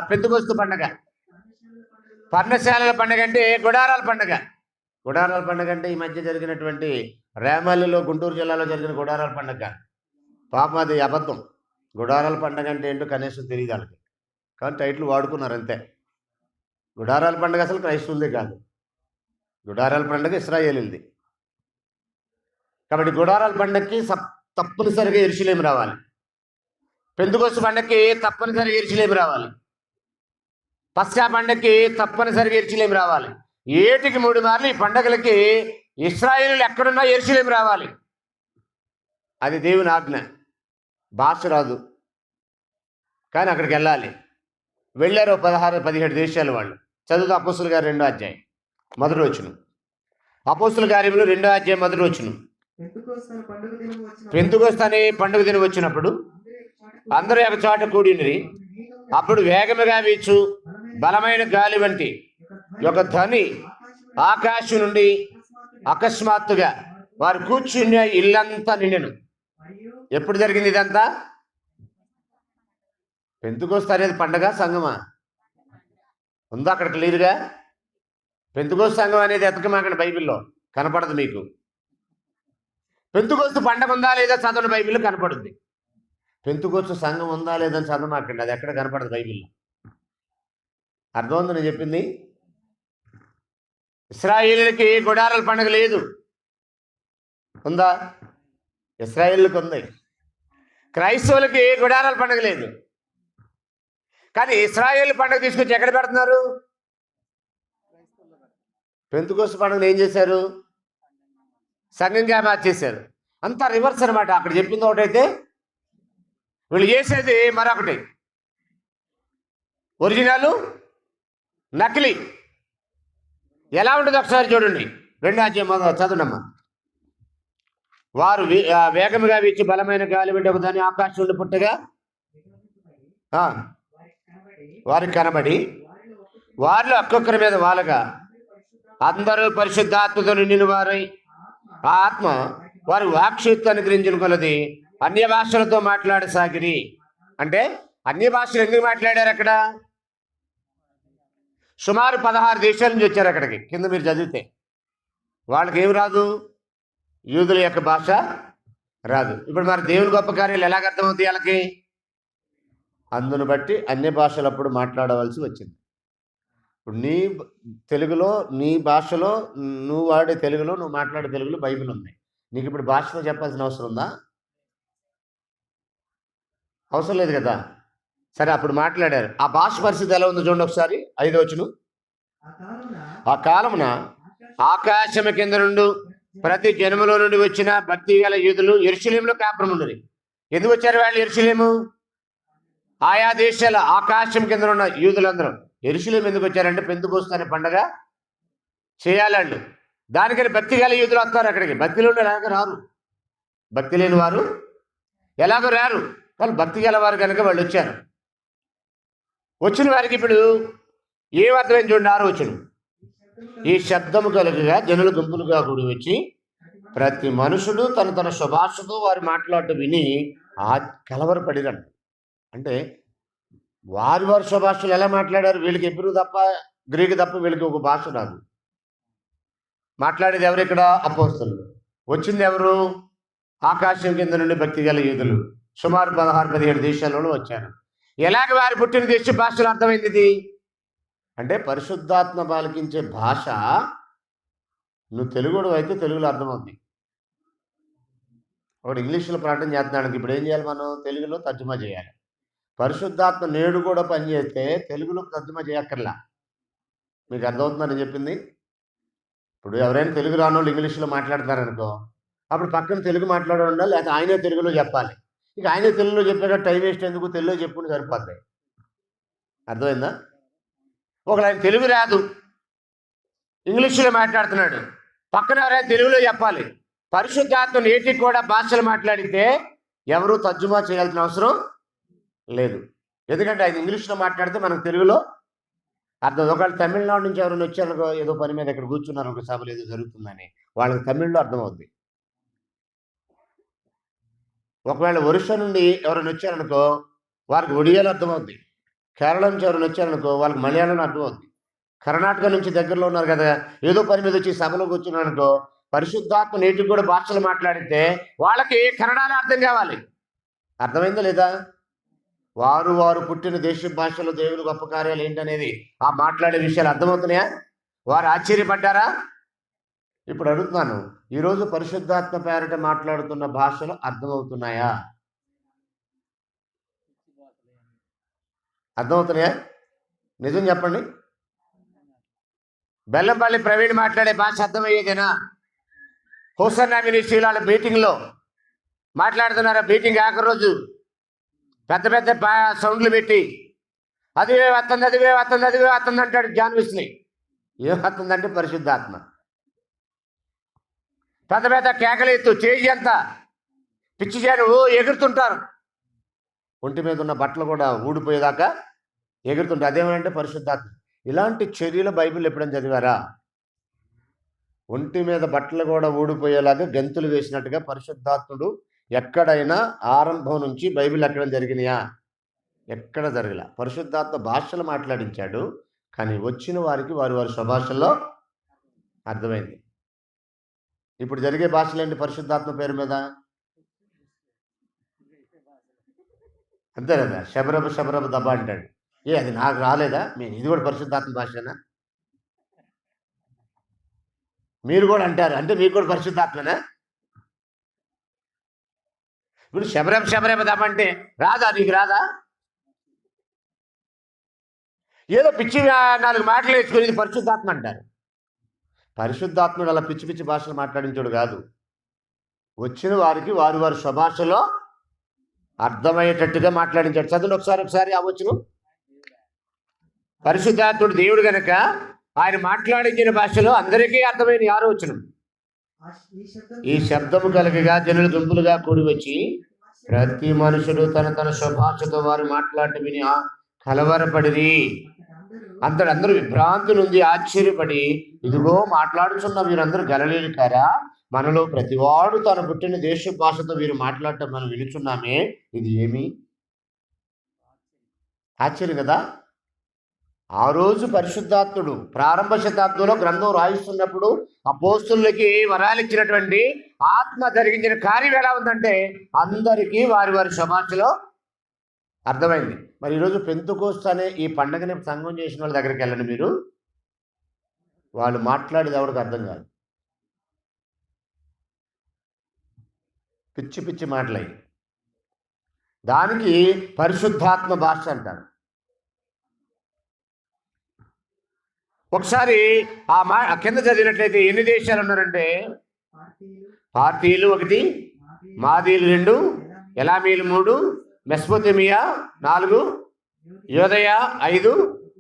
పెంతెకొస్తు పండుగ. పర్ణశాలల పండుగ అంటే గుడారాల పండుగ. గుడారాల పండుగ అంటే ఈ మధ్య జరిగినటువంటి రేమల్లిలో, గుంటూరు జిల్లాలో జరిగిన గుడారాల పండుగ. పాపం అది అబద్ధం. గుడారాల పండుగ అంటే ఏంటో కనీసం తెలియదు వాళ్ళకి, కానీ టైటిల్ వాడుకున్నారు అంతే. గుడారాల పండుగ అసలు క్రైస్తవులదే కాదు, గుడారాల పండుగ ఇశ్రాయేలుది. కాబట్టి గుడారాల పండుగకి తప్పనిసరిగా యెరూషలేము రావాలి. పెంతెకొస్తు పండుగకి తప్పనిసరిగా యెరూషలేము రావాలి. పస్కా పండుగకి తప్పనిసరిగా యెరూషలేము రావాలి. ఏటికి 3 మార్లు ఈ పండుగలకి ఇశ్రాయేలీయులు ఎక్కడున్నా యెరూషలేము రావాలి. అది దేవుని ఆజ్ఞ. భాష రాదు, కానీ అక్కడికి వెళ్ళాలి. వెళ్ళారు 16-17 దేశాలు వాళ్ళు. చదువుతా అపోస్తుల గారు 2వ అధ్యాయం 1వ వచనం. అపోస్తుల కార్యములు 2వ అధ్యాయం 1వ వచనం. పెంతెకొస్తు అనే పండుగ దినం వచ్చినప్పుడు అందరూ ఒక చోట కూడినరి. అప్పుడు వేగముగా వీచు బలమైన గాలి వంటి ఒక ధ్వని ఆకాశం నుండి అకస్మాత్తుగా వారు కూర్చున్న ఇల్లంతా నిండెను. ఎప్పుడు జరిగింది ఇదంతా? పెంతెకోస్తు అనేది పండగ సంఘమా? ఉందా అక్కడ క్లియర్గా? పెంతెకోస్తు సంఘం అనేది ఎతకమాకండి, బైబిల్లో కనపడదు మీకు. పెంతెకోస్తు పండగ ఉందా లేదా చదవని బైబిల్లో కనపడుద్ది. పెంతెకోస్తు సంఘం ఉందా లేదని చదవమాకండి, అది ఎక్కడ కనపడదు బైబిల్లో. అర్థమవుతుంది నేను చెప్పింది? ఇశ్రాయేలులకి గుడారాల పండుగ లేదు, ఉందా? ఇశ్రాయేలుకి ఉంది. క్రైస్తవులకి గుడారాల పండుగ లేదు. కానీ ఇశ్రాయేలు పండుగ తీసుకొచ్చి ఎక్కడ పెడుతున్నారు? పెంతెకోస్తు పండుగను ఏం చేశారు? సంఘంగా మార్చేశారు. అంతా రివర్స్ అనమాట. అక్కడ చెప్పింది ఒకటైతే వీళ్ళు చేసేది మరొకటి. ఒరిజినల్ నకిలీ. ఎలా ఉంటుంది ఒకసారి చూడండి. 2వ అధ్యాయం చదవండమ్మా. వారు వేగముగా వీచి బలమైన గాలి వెంట దాని ఆకాశం నుండి పుట్టగా వారికి కనబడి వారిలో ఒక్కొక్కరి మీద వాలగా అందరూ పరిశుద్ధాత్మతో నిండిన వారై ఆ ఆత్మ వారు వాక్శక్తిని గ్రహించిన కొలది అన్య భాషలతో మాట్లాడసాగిరి. అంటే అన్య భాషలు ఎందుకు మాట్లాడారు అక్కడ? సుమారు 16 దేశాల నుంచి వచ్చారు అక్కడికి. కింద మీరు చదివితే వాళ్ళకి ఏమి రాదు, యూదుల యొక్క భాష రాదు. ఇప్పుడు మరి దేవుని గొప్ప కార్యాలు ఎలాగ అర్థమవుతాయి వాళ్ళకి? అందును బట్టి అన్య భాషలప్పుడు మాట్లాడవలసి వచ్చింది. ఇప్పుడు నీ తెలుగులో, నీ భాషలో, నువ్వు వాడే తెలుగులో, నువ్వు మాట్లాడే తెలుగులో బైబిల్ ఉంది. నీకు ఇప్పుడు భాషలో చెప్పాల్సిన అవసరం ఉందా? అవసరం లేదు కదా. సరే, అప్పుడు మాట్లాడారు. ఆ భాష పరిస్థితి ఎలా ఉందో చూడండి ఒకసారి. 5వ వచనం. ఆ కాలమున ఆకాశము కింద నుండి ప్రతి జనములో నుండి వచ్చిన భక్తి గల యూదులు యెరూషలేములో కాపురం ఉన్నది. ఎందుకు వచ్చారు వాళ్ళు యెరూషలేము? ఆయా దేశాల ఆకాశం కింద ఉన్న యూదులందరూ యెరూషలేము ఎందుకు వచ్చారంటే పెంతెకోస్తు అనే పండగ చేయాలండి. దానికని భక్తి గల యూదులు వస్తారు అక్కడికి. భక్తిలో ఎలాగ రారు, భక్తి లేని వారు ఎలాగో రారు. వాళ్ళు భక్తి గలవారు కనుక వాళ్ళు వచ్చారు. వచ్చిన వారికి ఇప్పుడు ఏం అర్థమైంది చూడండి. 6వ వచనం. ఈ శబ్దము కలుగుగా జనులు గుంపులుగా కూడి వచ్చి ప్రతి మనుషుడు తన తన స్వభాషతో వారు మాట్లాడటం విని కలవరపడిరంట. అంటే వారి స్వభాషలు ఎలా మాట్లాడారు? వీళ్ళకి ఎబ్రూ తప్ప, గ్రీకు తప్ప వీళ్ళకి ఒక భాష రాదు. మాట్లాడేది ఎవరు ఇక్కడ? అపోస్తలులు. వచ్చింది ఎవరు? ఆకాశం కింద నుండి భక్తి గల యూదులు. సుమారు 16-17 దేశాలలో వచ్చారు. ఎలాగ వారి పుట్టిన దేశ భాషలు అర్థమైంది ఇది అంటే పరిశుద్ధాత్మ పాలికించే భాష. నువ్వు తెలుగుడు అయితే తెలుగులో అర్థమవుద్ది. ఒకటి ఇంగ్లీష్లో ప్రార్థన చేస్తున్నాడు, ఇప్పుడు ఏం చేయాలి? మనం తెలుగులో తర్జుమా చేయాలి. పరిశుద్ధాత్మ నేడు కూడా పనిచేస్తే తెలుగులో తర్జుమా చేయక్కర్లా. మీకు అర్థమవుతుందని చెప్పింది. ఇప్పుడు ఎవరైనా తెలుగు రాని వాళ్ళు ఇంగ్లీష్లో మాట్లాడతారనుకో, అప్పుడు పక్కన తెలుగు మాట్లాడడం ఉండాలి, లేకపోతే ఆయనే తెలుగులో చెప్పాలి. ఇక ఆయనే తెలుగులో చెప్పేటట్టు టైం వేస్ట్ ఎందుకు? తెలుగులో చెప్పుకుని సరిపోతాయి. అర్థమైందా? ఒకళ్ళు ఆయన తెలుగు రాదు, ఇంగ్లీష్లో మాట్లాడుతున్నాడు, పక్కన ఎవరైనా తెలుగులో చెప్పాలి. పరిశుద్ధాత్మ నేటికి కూడా భాషలు మాట్లాడితే ఎవరు తర్జుమా చేయాల్సిన అవసరం లేదు. ఎందుకంటే ఆయన ఇంగ్లీష్లో మాట్లాడితే మనకు తెలుగులో అర్థం. ఒకవేళ తమిళనాడు నుంచి ఎవరైనా వచ్చారనుకో, ఏదో పని మీద ఇక్కడ కూర్చున్నారు, ఒక సభలు ఏదో జరుగుతుందని, వాళ్ళకి తమిళ్లో అర్థమవుద్ది. ఒకవేళ ఒరిస్సా నుండి ఎవరైనా వచ్చారనుకో, వారికి ఒడియాలో అర్థమవుద్ది. కేరళ నుంచి ఎవరైనా వచ్చారనుకో, వాళ్ళకి మలయాళంలో అర్థమవుద్ది. కర్ణాటక నుంచి దగ్గరలో ఉన్నారు కదా, ఏదో పని మీద వచ్చి సభలో కూర్చున్నారనుకో, పరిశుద్ధాత్మ నేటికి కూడా భాషలు మాట్లాడితే వాళ్ళకి కన్నడలో అర్థం కావాలి. అర్థమైందా లేదా? వారు పుట్టిన దేశ భాషలో దేవుని గొప్ప కార్యాలు ఏంటనేది, ఆ మాట్లాడే విషయాలు అర్థమవుతున్నాయా? వారు ఆశ్చర్యపడ్డారా? ఇప్పుడు అడుగుతున్నాను, ఈరోజు పరిశుద్ధాత్మ పేరిట మాట్లాడుతున్న భాషలు అర్థమవుతున్నాయా? అర్థమవుతున్నాయా? నిజం చెప్పండి. బెల్లంపల్లి ప్రవీణ్ మాట్లాడే భాష అర్థమయ్యేదేనా? హోసన్నా మినిస్ట్రీలో వాళ్ళ మీటింగ్లో మాట్లాడుతున్నారా? మీటింగ్ ఆఖరి రోజు పెద్ద పెద్ద సౌండ్లు పెట్టి అదివే వస్తుంది, అదివే వస్తుంది, అదివే వస్తుంది అంటాడు జాన్ విస్లీ. ఏం వస్తుందంటే పరిశుద్ధాత్మ. పెద్ద పెద్ద కేకలెత్తు, చేయి అంతా పిచ్చి చేయను ఎగురుతుంటారు. ఒంటి మీద ఉన్న బట్టలు కూడా ఊడిపోయేదాకా ఎగురుతుంటారు. అదేమంటే పరిశుద్ధాత్మ. ఇలాంటి చర్యలు బైబిల్ ఎప్పుడైనా చదివారా? ఒంటి మీద బట్టలు కూడా ఊడిపోయేలాగా గంతులు వేసినట్టుగా పరిశుద్ధాత్ముడు ఎక్కడైనా ఆరంభం నుంచి బైబిల్ ఎక్కడం జరిగినాయా? ఎక్కడ జరగల. పరిశుద్ధాత్మ భాషలు మాట్లాడించాడు, కానీ వచ్చిన వారికి వారి వారి స్వభాషల్లో అర్థమైంది. ఇప్పుడు జరిగే భాషలేంటి పరిశుద్ధాత్మ పేరు మీద? అంతే కదా, శబరబ శబరబ దబ అంటాడు. అది నాకు రాలేదా? ఇది కూడా పరిశుద్ధాత్మ భాషనా? మీరు కూడా అంటారు, అంటే మీకు కూడా పరిశుద్ధాత్మనా? ఇప్పుడు శబరబ శబరబ దబ అంటే రాదా? నీకు రాదా? ఏదో పిచ్చి 4 మాటలు వేసుకుని ఇది పరిశుద్ధాత్మ అంటారు. పరిశుద్ధాత్ముడు అలా పిచ్చి పిచ్చి భాషలు మాట్లాడించాడు కాదు. వచ్చిన వారికి వారి వారి స్వభాషలో అర్థమయ్యేటట్టుగా మాట్లాడించాడు. చదువు ఒకసారి ఆ వచ్చును. పరిశుద్ధాత్ముడు దేవుడు గనక ఆయన మాట్లాడించిన భాషలో అందరికీ అర్థమైన 6వ వచనం. ఈ శబ్దము కలగగా జనులు గుంపులుగా కూడి వచ్చి ప్రతి మనుషుడు తన తన స్వభాషతో వారు మాట్లాడటం విని కలవరపడిరి. అందరూ విభ్రాంతి నుండి ఆశ్చర్యపడి, ఇదిగో మాట్లాడుతున్న వీరందరూ గలిలేయులు కారా? మనలో ప్రతివాడు తను పుట్టిన దేశ భాషతో వీరు మాట్లాడటం మనం వినుచున్నామే, ఇది ఏమి ఆశ్చర్యం కదా. ఆ రోజు పరిశుద్ధాత్ముడు ప్రారంభ శతాబ్దంలో గ్రంథం రాయిస్తున్నప్పుడు అపోస్తులకి వరాలు ఇచ్చినటువంటి ఆత్మ జరిగించిన కార్యం ఎలా ఉందంటే అందరికీ వారి వారి స్వభాషలో అర్థమైంది. మరి ఈరోజు పెంతుకోస్తు అనే ఈ పండగని సంఘం చేసిన వాళ్ళ దగ్గరికి వెళ్ళండి మీరు, వాళ్ళు మాట్లాడేది ఎవరికి అర్థం కాదు. పిచ్చి పిచ్చి మాటలై, దానికి పరిశుద్ధాత్మ భాష అంటారు. ఒకసారి కింద చదివినట్లయితే ఎన్ని దేశాలు ఉన్నారంటే పార్తీయులు 1, మాదీలు 2, ఎలామీలు 3, మెస్పోతేమియా 4, యోదయ 5,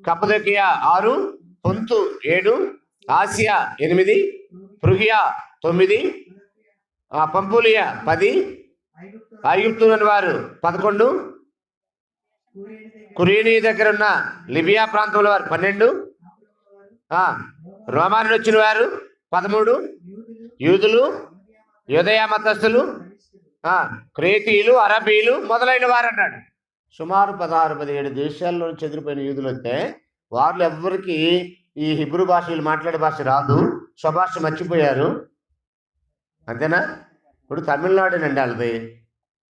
కప్పదొకియా 6, పొంతు 7, ఆసియా 8, పృగియా 9, పంపులియా 10, ఐగుప్తులోని వారు 11, కురేనీ దగ్గర ఉన్న లిబియా ప్రాంతంలో వారు 12, రోమాను వచ్చిన వారు 13, యూదులు, యోదయ మతస్థులు, క్రేతీయులు, అరబీలు మొదలైన వారు అన్నాడు. సుమారు 16-17 దేశాల్లో చెదిరిపోయిన యూదులు వస్తే వాళ్ళు ఎవ్వరికి ఈ హిబ్రూ భాష, వీళ్ళు మాట్లాడే భాష రాదు, స్వభాష మర్చిపోయారు. అంతేనా? ఇప్పుడు తమిళనాడేనండి వాళ్ళది.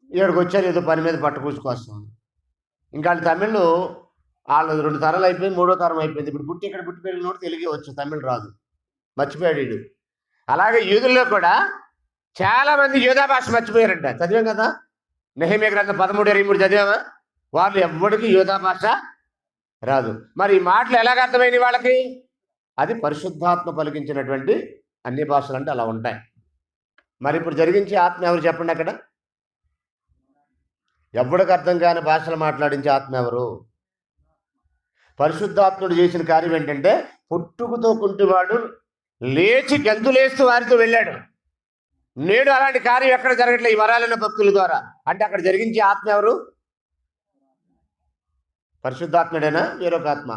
ఇక్కడికి వచ్చారు ఏదో పని మీద పట్టుకూసుకొస్తాం. ఇంకా వాళ్ళు తమిళ్ వాళ్ళు 2 తరాలు అయిపోయింది, 3వ తరం అయిపోయింది. ఇప్పుడు ఇక్కడ పుట్టి పెరిగినోడు తెలుగే వచ్చు, తమిళ్ రాదు, మర్చిపోయాడు వీడు. అలాగే యూదుల్లో కూడా చాలా మంది యూదా భాష మర్చిపోయారంట. చదివాం కదా, నెహెమ్యా గ్రంథం 13:23 చదివామా? వాళ్ళు ఎవ్వడికి యూదా భాష రాదు. మరి ఈ మాటలు ఎలాగ అర్థమైనవి వాళ్ళకి? అది పరిశుద్ధాత్మ పలికించినటువంటి అన్ని భాషలు అంటే అలా ఉంటాయి. మరి ఇప్పుడు జరిగించే ఆత్మ ఎవరు చెప్పండి? అక్కడ ఎవడికి అర్థం కాని భాషలు మాట్లాడించే ఆత్మ ఎవరు? పరిశుద్ధాత్ముడు చేసిన కార్యం ఏంటంటే పుట్టుకతో కుంటివాడు లేచి గంతులేస్తూ వారితో వెళ్ళాడు. నేడు అలాంటి కార్యం ఎక్కడ జరగట్లేదు ఈ వరాలైన భక్తుల ద్వారా. అంటే అక్కడ జరిగించే ఆత్మ ఎవరు? పరిశుద్ధాత్ముడేనా? వేరొక ఆత్మ?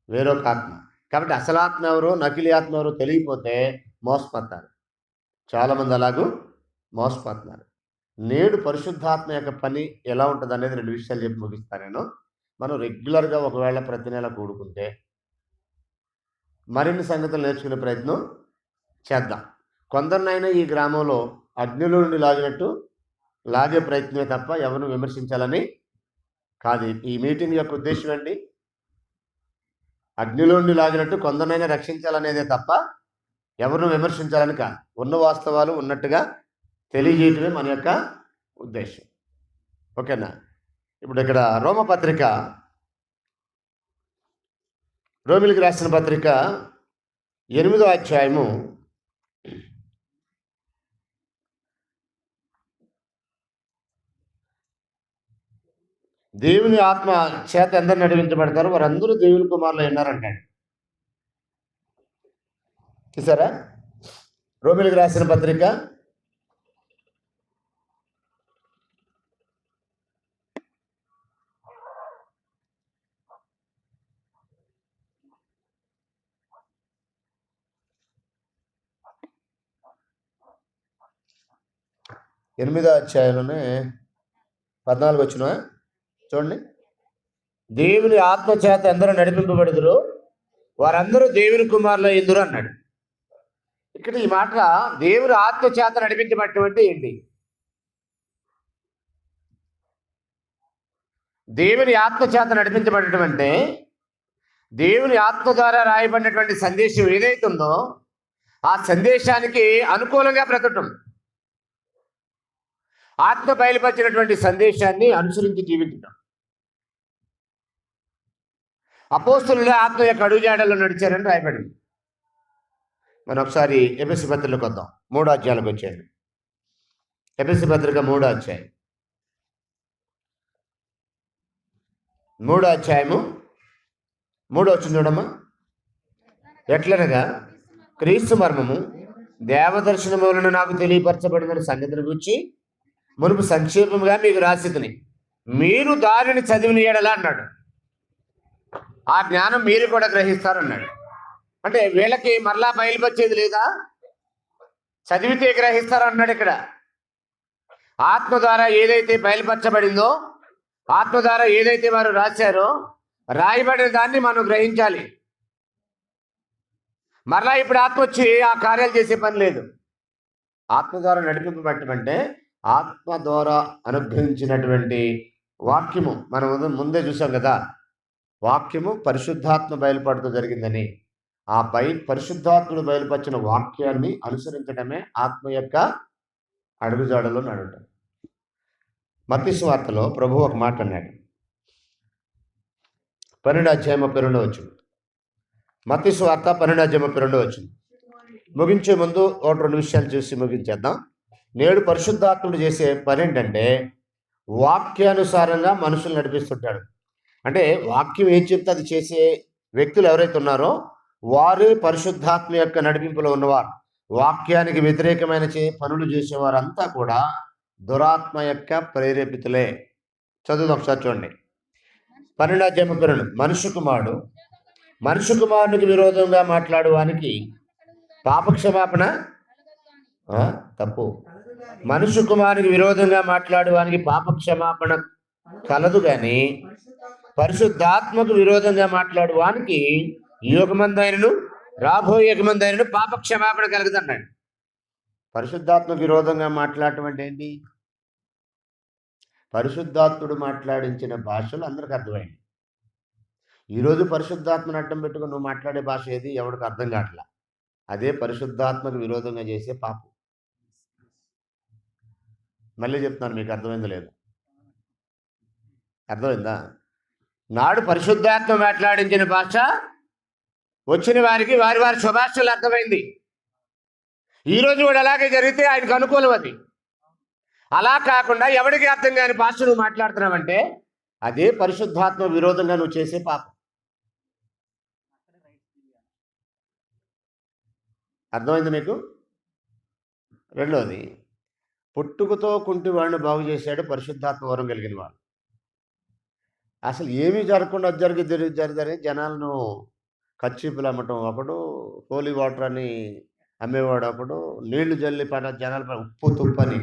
వేరొక ఆత్మ. కాబట్టి అసలు ఆత్మ ఎవరు, నకిలీ ఆత్మ ఎవరు తెలియకపోతే మోసపోతారు. చాలామంది అలాగూ మోసపోతున్నారు. నేడు పరిశుద్ధాత్మ యొక్క పని ఎలా ఉంటుంది అనేది 2 విషయాలు చెప్పి ముగిస్తాను నేను. మనం రెగ్యులర్గా ఒకవేళ ప్రతి నెల కూడుకుంటే మరిన్ని సంగతులు నేర్చుకునే ప్రయత్నం చేద్దాం. కొందరినైనా ఈ గ్రామంలో అగ్నిలో నుండి లాగినట్టు లాగే ప్రయత్నమే తప్ప ఎవరిని విమర్శించాలని కాదు. ఈ మీటింగ్ యొక్క ఉద్దేశం ఏంటి? అగ్నిలో నుండి లాగినట్టు కొందరినైనా రక్షించాలనేదే తప్ప ఎవరిని విమర్శించాలని కాదు. ఉన్న వాస్తవాలు ఉన్నట్టుగా తెలియజేయటమే మన యొక్క ఉద్దేశం. ఓకేనా? ఇప్పుడు ఇక్కడ రోమిలికి రాసిన పత్రిక 8వ అధ్యాయము 'దేవుని ఆత్మ చేత ఎందరు నడిపించబడతారు వారందరూ దేవుని కుమారులు ఉన్నారంటాడు. చూసారా? రోమిలికి రాసిన పత్రిక 8వ 8వ అధ్యాయంలోనే 14 వచ్చిన చూడండి. దేవుని ఆత్మ చేత ఎందరూ నడిపింపబడుదురు వారందరూ దేవుని కుమారులు అయ్యిందురు అన్నాడు. ఇక్కడ ఈ మాట దేవుని ఆత్మ చేత నడిపించబడటం ఏంటి? దేవుని ఆత్మ చేత నడిపించబడటం అంటే దేవుని ఆత్మ ద్వారా రాయబడినటువంటి సందేశం ఏదైతే ఉందో ఆ సందేశానికి అనుకూలంగా బ్రతకటం, ఆత్మ బయలుపరిచినటువంటి సందేశాన్ని అనుసరించి జీవించటం. అపోస్తలులు ఆత్మ యొక్క అడుగుజాడల్లో నడిచారని రాయబడింది. మనం ఒకసారి ఎఫెసీ పత్రికలోకి వద్దాం. 3వ అధ్యాయానికి వచ్చేయండి. ఎఫెసీ పత్రిక 3వ అధ్యాయం 3వ అధ్యాయము 3వ వచనం చూడమ్మా. ఎట్లనగా క్రీస్తు మర్మము దేవదర్శనములను నాకు తెలియపరచబడిన సంగతిని గురించి మునుపు సంక్షేపముగా మీకు రాసితిని, మీరు దానిని చదివిన ఎడల అన్నాడు. ఆ జ్ఞానం మీరు కూడా గ్రహిస్తారన్నాడు. అంటే వీళ్ళకి మరలా బయలుపరిచేది లేదా? చదివితే గ్రహిస్తారన్నాడు. ఇక్కడ ఆత్మ ద్వారా ఏదైతే బయలుపరచబడిందో, ఆత్మ ద్వారా ఏదైతే వారు రాశారో, రాయబడిన దాన్ని మనం గ్రహించాలి. మరలా ఇప్పుడు ఆత్మ వచ్చి ఆ కార్యాలు చేసే పని లేదు. ఆత్మ ద్వారా నడిపింపబట్టమంటే ఆత్మ ద్వారా అనుగ్రహించినటువంటి వాక్యము మనం ముందే చూసాం కదా. వాక్యము పరిశుద్ధాత్మ బయలుపడుతూ జరిగిందని. ఆ పరిశుద్ధాత్మను బయలుపరిచిన వాక్యాన్ని అనుసరించడమే ఆత్మ యొక్క అడుగుజాడలో నడవటం. మత్తయి సువార్తలో ప్రభు ఒక మాట అన్నాడు. 12వ అధ్యాయం 32వ వచనం. మత్తయి సువార్త 12వ అధ్యాయం 32వ వచనం. ముగించే ముందు 1-2 విషయాలు చూసి ముగించేద్దాం. నేడు పరిశుద్ధాత్ముడు చేసే పని ఏంటంటే వాక్యానుసారంగా మనుషులు నడిపిస్తుంటాడు. అంటే వాక్యం ఏం చెప్తే అది చేసే వ్యక్తులు ఎవరైతే ఉన్నారో వారే పరిశుద్ధాత్మ యొక్క నడిపింపులో ఉన్నవారు. వాక్యానికి వ్యతిరేకమైన పనులు చేసేవారంతా కూడా దురాత్మ యొక్క ప్రేరేపితులే. చదువుదాం ఒకసారి చూడండి. 12వ అధ్యాయం 32. మనుష్య కుమారునికి విరోధంగా మాట్లాడువానికి పాపక్షమాపణ తప్పు. మనుష్య కుమారునికి విరోధంగా మాట్లాడువానికి పాపక్షమాపణ కలదు గాని పరిశుద్ధాత్మకు విరోధంగా మాట్లాడువానికి యుగమందైనను రాబోయే యుగమందైనను పాపక్షమాపణ కలుగుతున్నాడు. పరిశుద్ధాత్మకు విరోధంగా మాట్లాడటం అంటే ఏంటి? పరిశుద్ధాత్ముడు మాట్లాడించిన భాషలు అందరికి అర్థమైంది. ఈరోజు పరిశుద్ధాత్మను అడ్డం పెట్టుకుని నువ్వు మాట్లాడే భాష ఏది ఎవరికి అర్థం కావట్లా. అదే పరిశుద్ధాత్మకు విరోధంగా చేసే పాపం. మళ్ళీ చెప్తున్నాను, మీకు అర్థమైందో లేదు? అర్థమైందా? నాడు పరిశుద్ధాత్మ మాట్లాడించిన భాష వచ్చిన వారికి వారి వారి స్వభాషలు అర్థమైంది. ఈరోజు కూడా అలాగే జరిగితే ఆయనకు అనుకూలం. అది అలా కాకుండా ఎవరికి అర్థం కాని భాష నువ్వు మాట్లాడుతున్నావంటే అదే పరిశుద్ధాత్మ విరోధంగా నువ్వు చేసే పాపం. అర్థమైంది మీకు? రెండవది, పుట్టుకతో కుంటి వాడిని బాగు చేశాడు పరిశుద్ధాత్మ వరం కలిగిన వాడు. అసలు ఏమీ జరగకుండా జరిగితే జనాలను కచ్చిపులు అమ్మటం ఒకడు, హోలీ వాటర్ అని అమ్మేవాడు ఒకడు, నీళ్లు జల్లి పడ జనాల ఉప్పు తుప్పని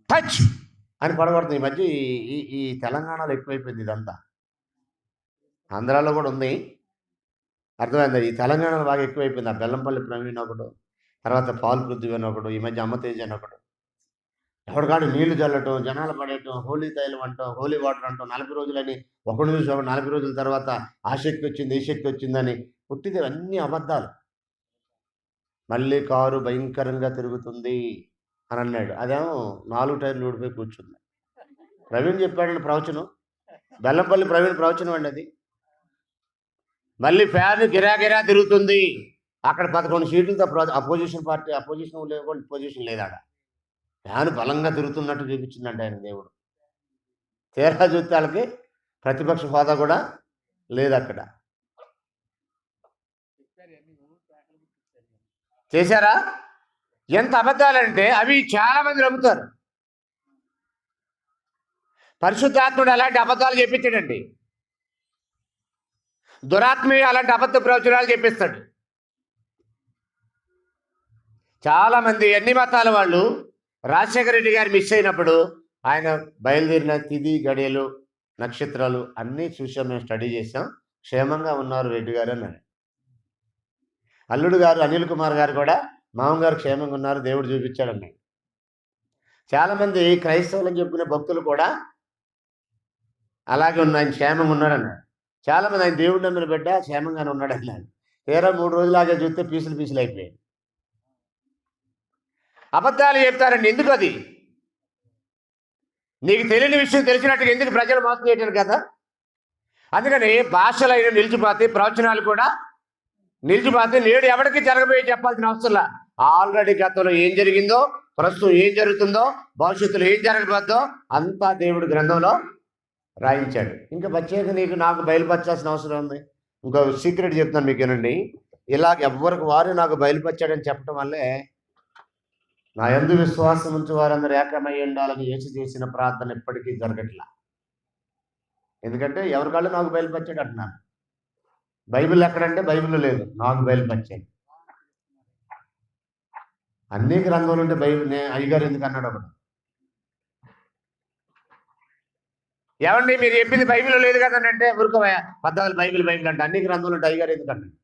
టచ్ అని పడగొడుతుంది. ఈ మధ్య ఈ తెలంగాణలో ఎక్కువైపోయింది ఇదంతా. ఆంధ్రాలో కూడా ఉంది. అర్థమైందా? ఈ తెలంగాణలో బాగా ఎక్కువైపోయింది. ఆ బెల్లంపల్లి ప్రవీణ్ ఒకడు, తర్వాత పాలు పృథ్వీ అని ఒకడు, ఈ మధ్య అమ్మతేజ్ అని ఒకడు. ఎవరికాడు నీళ్లు చల్లటం, జనాలు పడేయటం, హోలీ తైలం అంటాం, హోలీ వాటర్ అంటాం. 40 రోజులని ఒకడు చూసి 40 రోజుల తర్వాత ఆ శక్తి వచ్చింది ఈ శక్తి వచ్చిందని పుట్టిది అన్ని అబద్ధాలు. మళ్ళీ కారు భయంకరంగా తిరుగుతుంది అని అన్నాడు. అదేమో 4 టైర్లు ఊడిపోయి కూర్చుంది. ప్రవీణ్ చెప్పాడండి ప్రవచనం. బెల్లంపల్లి ప్రవీణ్ ప్రవచనం అండి అది. మళ్ళీ ఫ్యాన్ గిరాగిరా తిరుగుతుంది. అక్కడ 11 సీట్లతో అపోజిషన్ పొజిషన్ లేదాడ. ఫ్యాన్ బలంగా తిరుగుతున్నట్టు చూపించిందంట ఆయన దేవుడు. తీరా చూస్తే వాళ్ళకి ప్రతిపక్ష హోదా కూడా లేదు అక్కడ. చేశారా? ఎంత అబద్ధాలంటే అవి చాలా మంది నమ్ముతారు. పరిశుద్ధాత్ముడు అలాంటి అబద్ధాలు చెప్పించాడండి. దురాత్మీయ అలాంటి అబద్ధ ప్రవచనాలు చెప్పిస్తాడు. చాలామంది అన్ని మతాల వాళ్ళు రాజశేఖర రెడ్డి గారు మిస్ అయినప్పుడు ఆయన బయలుదేరిన తిథి గడియలు నక్షత్రాలు అన్నీ చూసాం, మేము స్టడీ చేసాం, క్షేమంగా ఉన్నారు రెడ్డి గారు అన్నారు. అల్లుడు గారు అనిల్ కుమార్ గారు కూడా మామగారు క్షేమంగా ఉన్నారు, దేవుడు చూపించాడన్నాడు. చాలామంది క్రైస్తవులని చెప్పుకునే భక్తులు కూడా అలాగే ఉన్న ఆయన క్షేమంగా ఉన్నాడన్నాడు. చాలామంది ఆయన దేవుడు నమ్మిన బిడ్డ క్షేమంగానే ఉన్నాడు అన్నాడు. తీరా 3 రోజులాగే చూస్తే పీసులు అయిపోయాయి. అబద్ధాలు చెప్తారండి. ఎందుకు? అది నీకు తెలియని విషయం తెలిసినట్టుగా ఎందుకు ప్రజలు మోసం చేయటం కదా. అందుకని భాషలు అయినా నిలిచిపోతే, ప్రవచనాలు కూడా నిలిచిపోతే, నేడు ఎవరికి జరగబోయే చెప్పాల్సిన అవసరంలా. ఆల్రెడీ గతంలో ఏం జరిగిందో, ప్రస్తుతం ఏం జరుగుతుందో, భవిష్యత్తులో ఏం జరగబోద్దో అంతా దేవుడు గ్రంథంలో రాయించాడు. ఇంకా ప్రత్యేక నీకు నాకు బయలుపరచాల్సిన అవసరం ఉంది. ఇంకో సీక్రెట్ చెప్తాను మీకు, ఏనండి. ఇలాగ ఎవరికి వారు నాకు బయలుపరిచాడని చెప్పడం వల్లే నా యందు విశ్వాసం ఉంచి వారందరూ ఏకమై ఉండాలని యేసు చేసిన ప్రార్థన ఎప్పటికీ జరగట్లా. ఎందుకంటే ఎవరికాళ్ళు నాకు బయలుపరిచాడు అంటున్నాను. బైబిల్ ఎక్కడంటే బైబిల్లో లేదు, నాకు బయలుపరిచాడు. అన్ని గ్రంథాలు ఉంటే బైబిల్ అయ్యగారు ఎందుకు అన్నాడు ఒకటి. ఏమండి మీరు చెప్పింది బైబిల్లో లేదు కదండి అంటే, ఊరుకోవా పద్దాలు బైబిల్ అంటే అన్ని గ్రంథాలు ఉంటే అయ్యగారు ఎందుకు అన్నాడు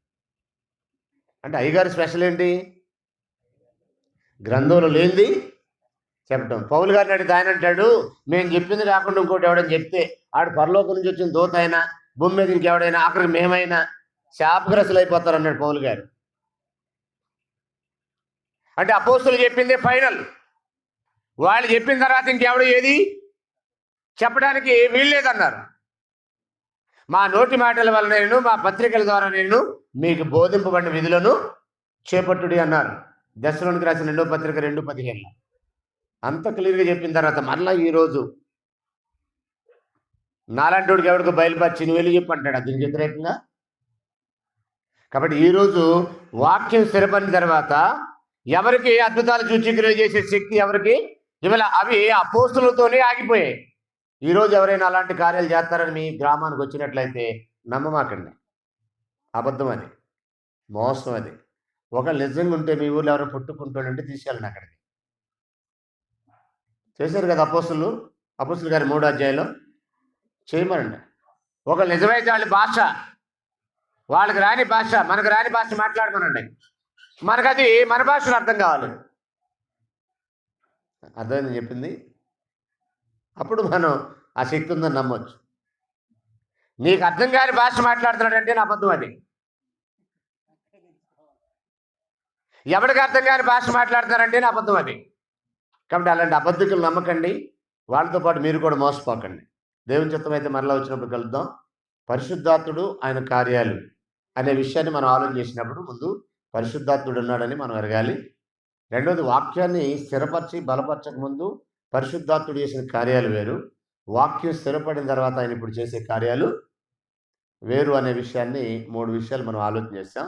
అంటే, అయ్యగారు స్పెషల్ ఏంటి? గ్రంథంలో లేనిది చెప్పటం. పౌలు గారిని అడిగితే ఆయన అంటాడు, మేము చెప్పింది కాకుండా ఇంకోటి ఎవడని చెప్తే ఆడు పరలోకం నుంచి వచ్చిన దూత అయినా, భూమి మీద ఇంకెవడైనా, అక్కడికి మేమైనా శాపగ్రస్తులు అయిపోతారు అన్నాడు పౌలు గారు. అంటే అపోస్తులు చెప్పిందే ఫైనల్. వాళ్ళు చెప్పిన తర్వాత ఇంకెవడు ఏది చెప్పడానికి వీల్లేదన్నారు. మా నోటి మాటల వల్ల నేను, మా పత్రికల ద్వారా నేను మీకు బోధింపబడిన విధులను చేపట్టుడి అన్నారు. దశలోనికి రాసిన 2వ పత్రిక 2:15. అంత క్లియర్గా చెప్పిన తర్వాత మళ్ళీ ఈరోజు నాలాంటి ఎవరికి బయలుపరిచి నువ్వు వెళ్ళి చెప్పు అంటాడు. దీనికి వ్యతిరేకంగా. కాబట్టి ఈరోజు వాక్యం స్థిరపడిన తర్వాత ఎవరికి అద్భుతాలు సూచక్రియలు చేసే శక్తి ఎవరికి ఇవాళ అవి అపోస్తులతోనే ఆగిపోయాయి. ఈరోజు ఎవరైనా అలాంటి కార్యాలు చేస్తారని మీ గ్రామానికి వచ్చినట్లయితే నమ్మమాకండి. అబద్ధం అది, మోసం అది. ఒకళ్ళు నిజంగా ఉంటే మీ ఊళ్ళో ఎవరైనా పుట్టుకుంటాడంటే తీసుకెళ్ళండి అక్కడికి. చేశారు కదా అపోస్తులు గారి 3వ అధ్యాయంలో చేయమనండి. ఒకళ్ళు నిజమైతే వాళ్ళ భాష, వాళ్ళకి రాని భాష, మనకు రాని భాష మాట్లాడమనండి. మనకు అది మన భాషలో అర్థం కావాలి. అర్థమైంది చెప్పింది. అప్పుడు మనం ఆ శక్తి ఉందని నమ్మొచ్చు. నీకు అర్థం కాని భాష మాట్లాడుతున్నాడంటే నా అబద్ధం అది. ఎవరికి అర్థం కాని భాష మాట్లాడతారంటే నా అబద్ధం అది. కాబట్టి అలాంటి అబద్ధికులు నమ్మకండి, వాళ్ళతో పాటు మీరు కూడా మోసపోకండి. దేవుని చిత్తం అయితే మరలా వచ్చినప్పుడు కలుద్దాం. పరిశుద్ధాత్ముడు ఆయన కార్యాలు అనే విషయాన్ని మనం ఆలోచన చేసినప్పుడు ముందు పరిశుద్ధాత్ముడు ఉన్నాడని మనం ఎరగాలి. రెండోది, వాక్యాన్ని స్థిరపరిచి బలపరచక ముందు పరిశుద్ధాత్ముడు చేసిన కార్యాలు వేరు, వాక్యం స్థిరపడిన తర్వాత ఆయన ఇప్పుడు చేసే కార్యాలు వేరు అనే విషయాన్ని 3 విషయాలు మనం ఆలోచన చేస్తాం.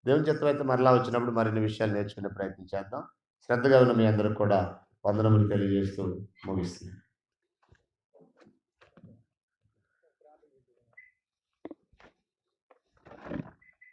దేవుని చిత్తం అయితే మరలా వచ్చినప్పుడు మరిన్ని విషయాలు నేర్చుకునే ప్రయత్నం చేద్దాం. శ్రద్ధగా ఉన్న మీ అందరికి కూడా వందనములు తెలియజేస్తూ ముగిస్తున్నాను.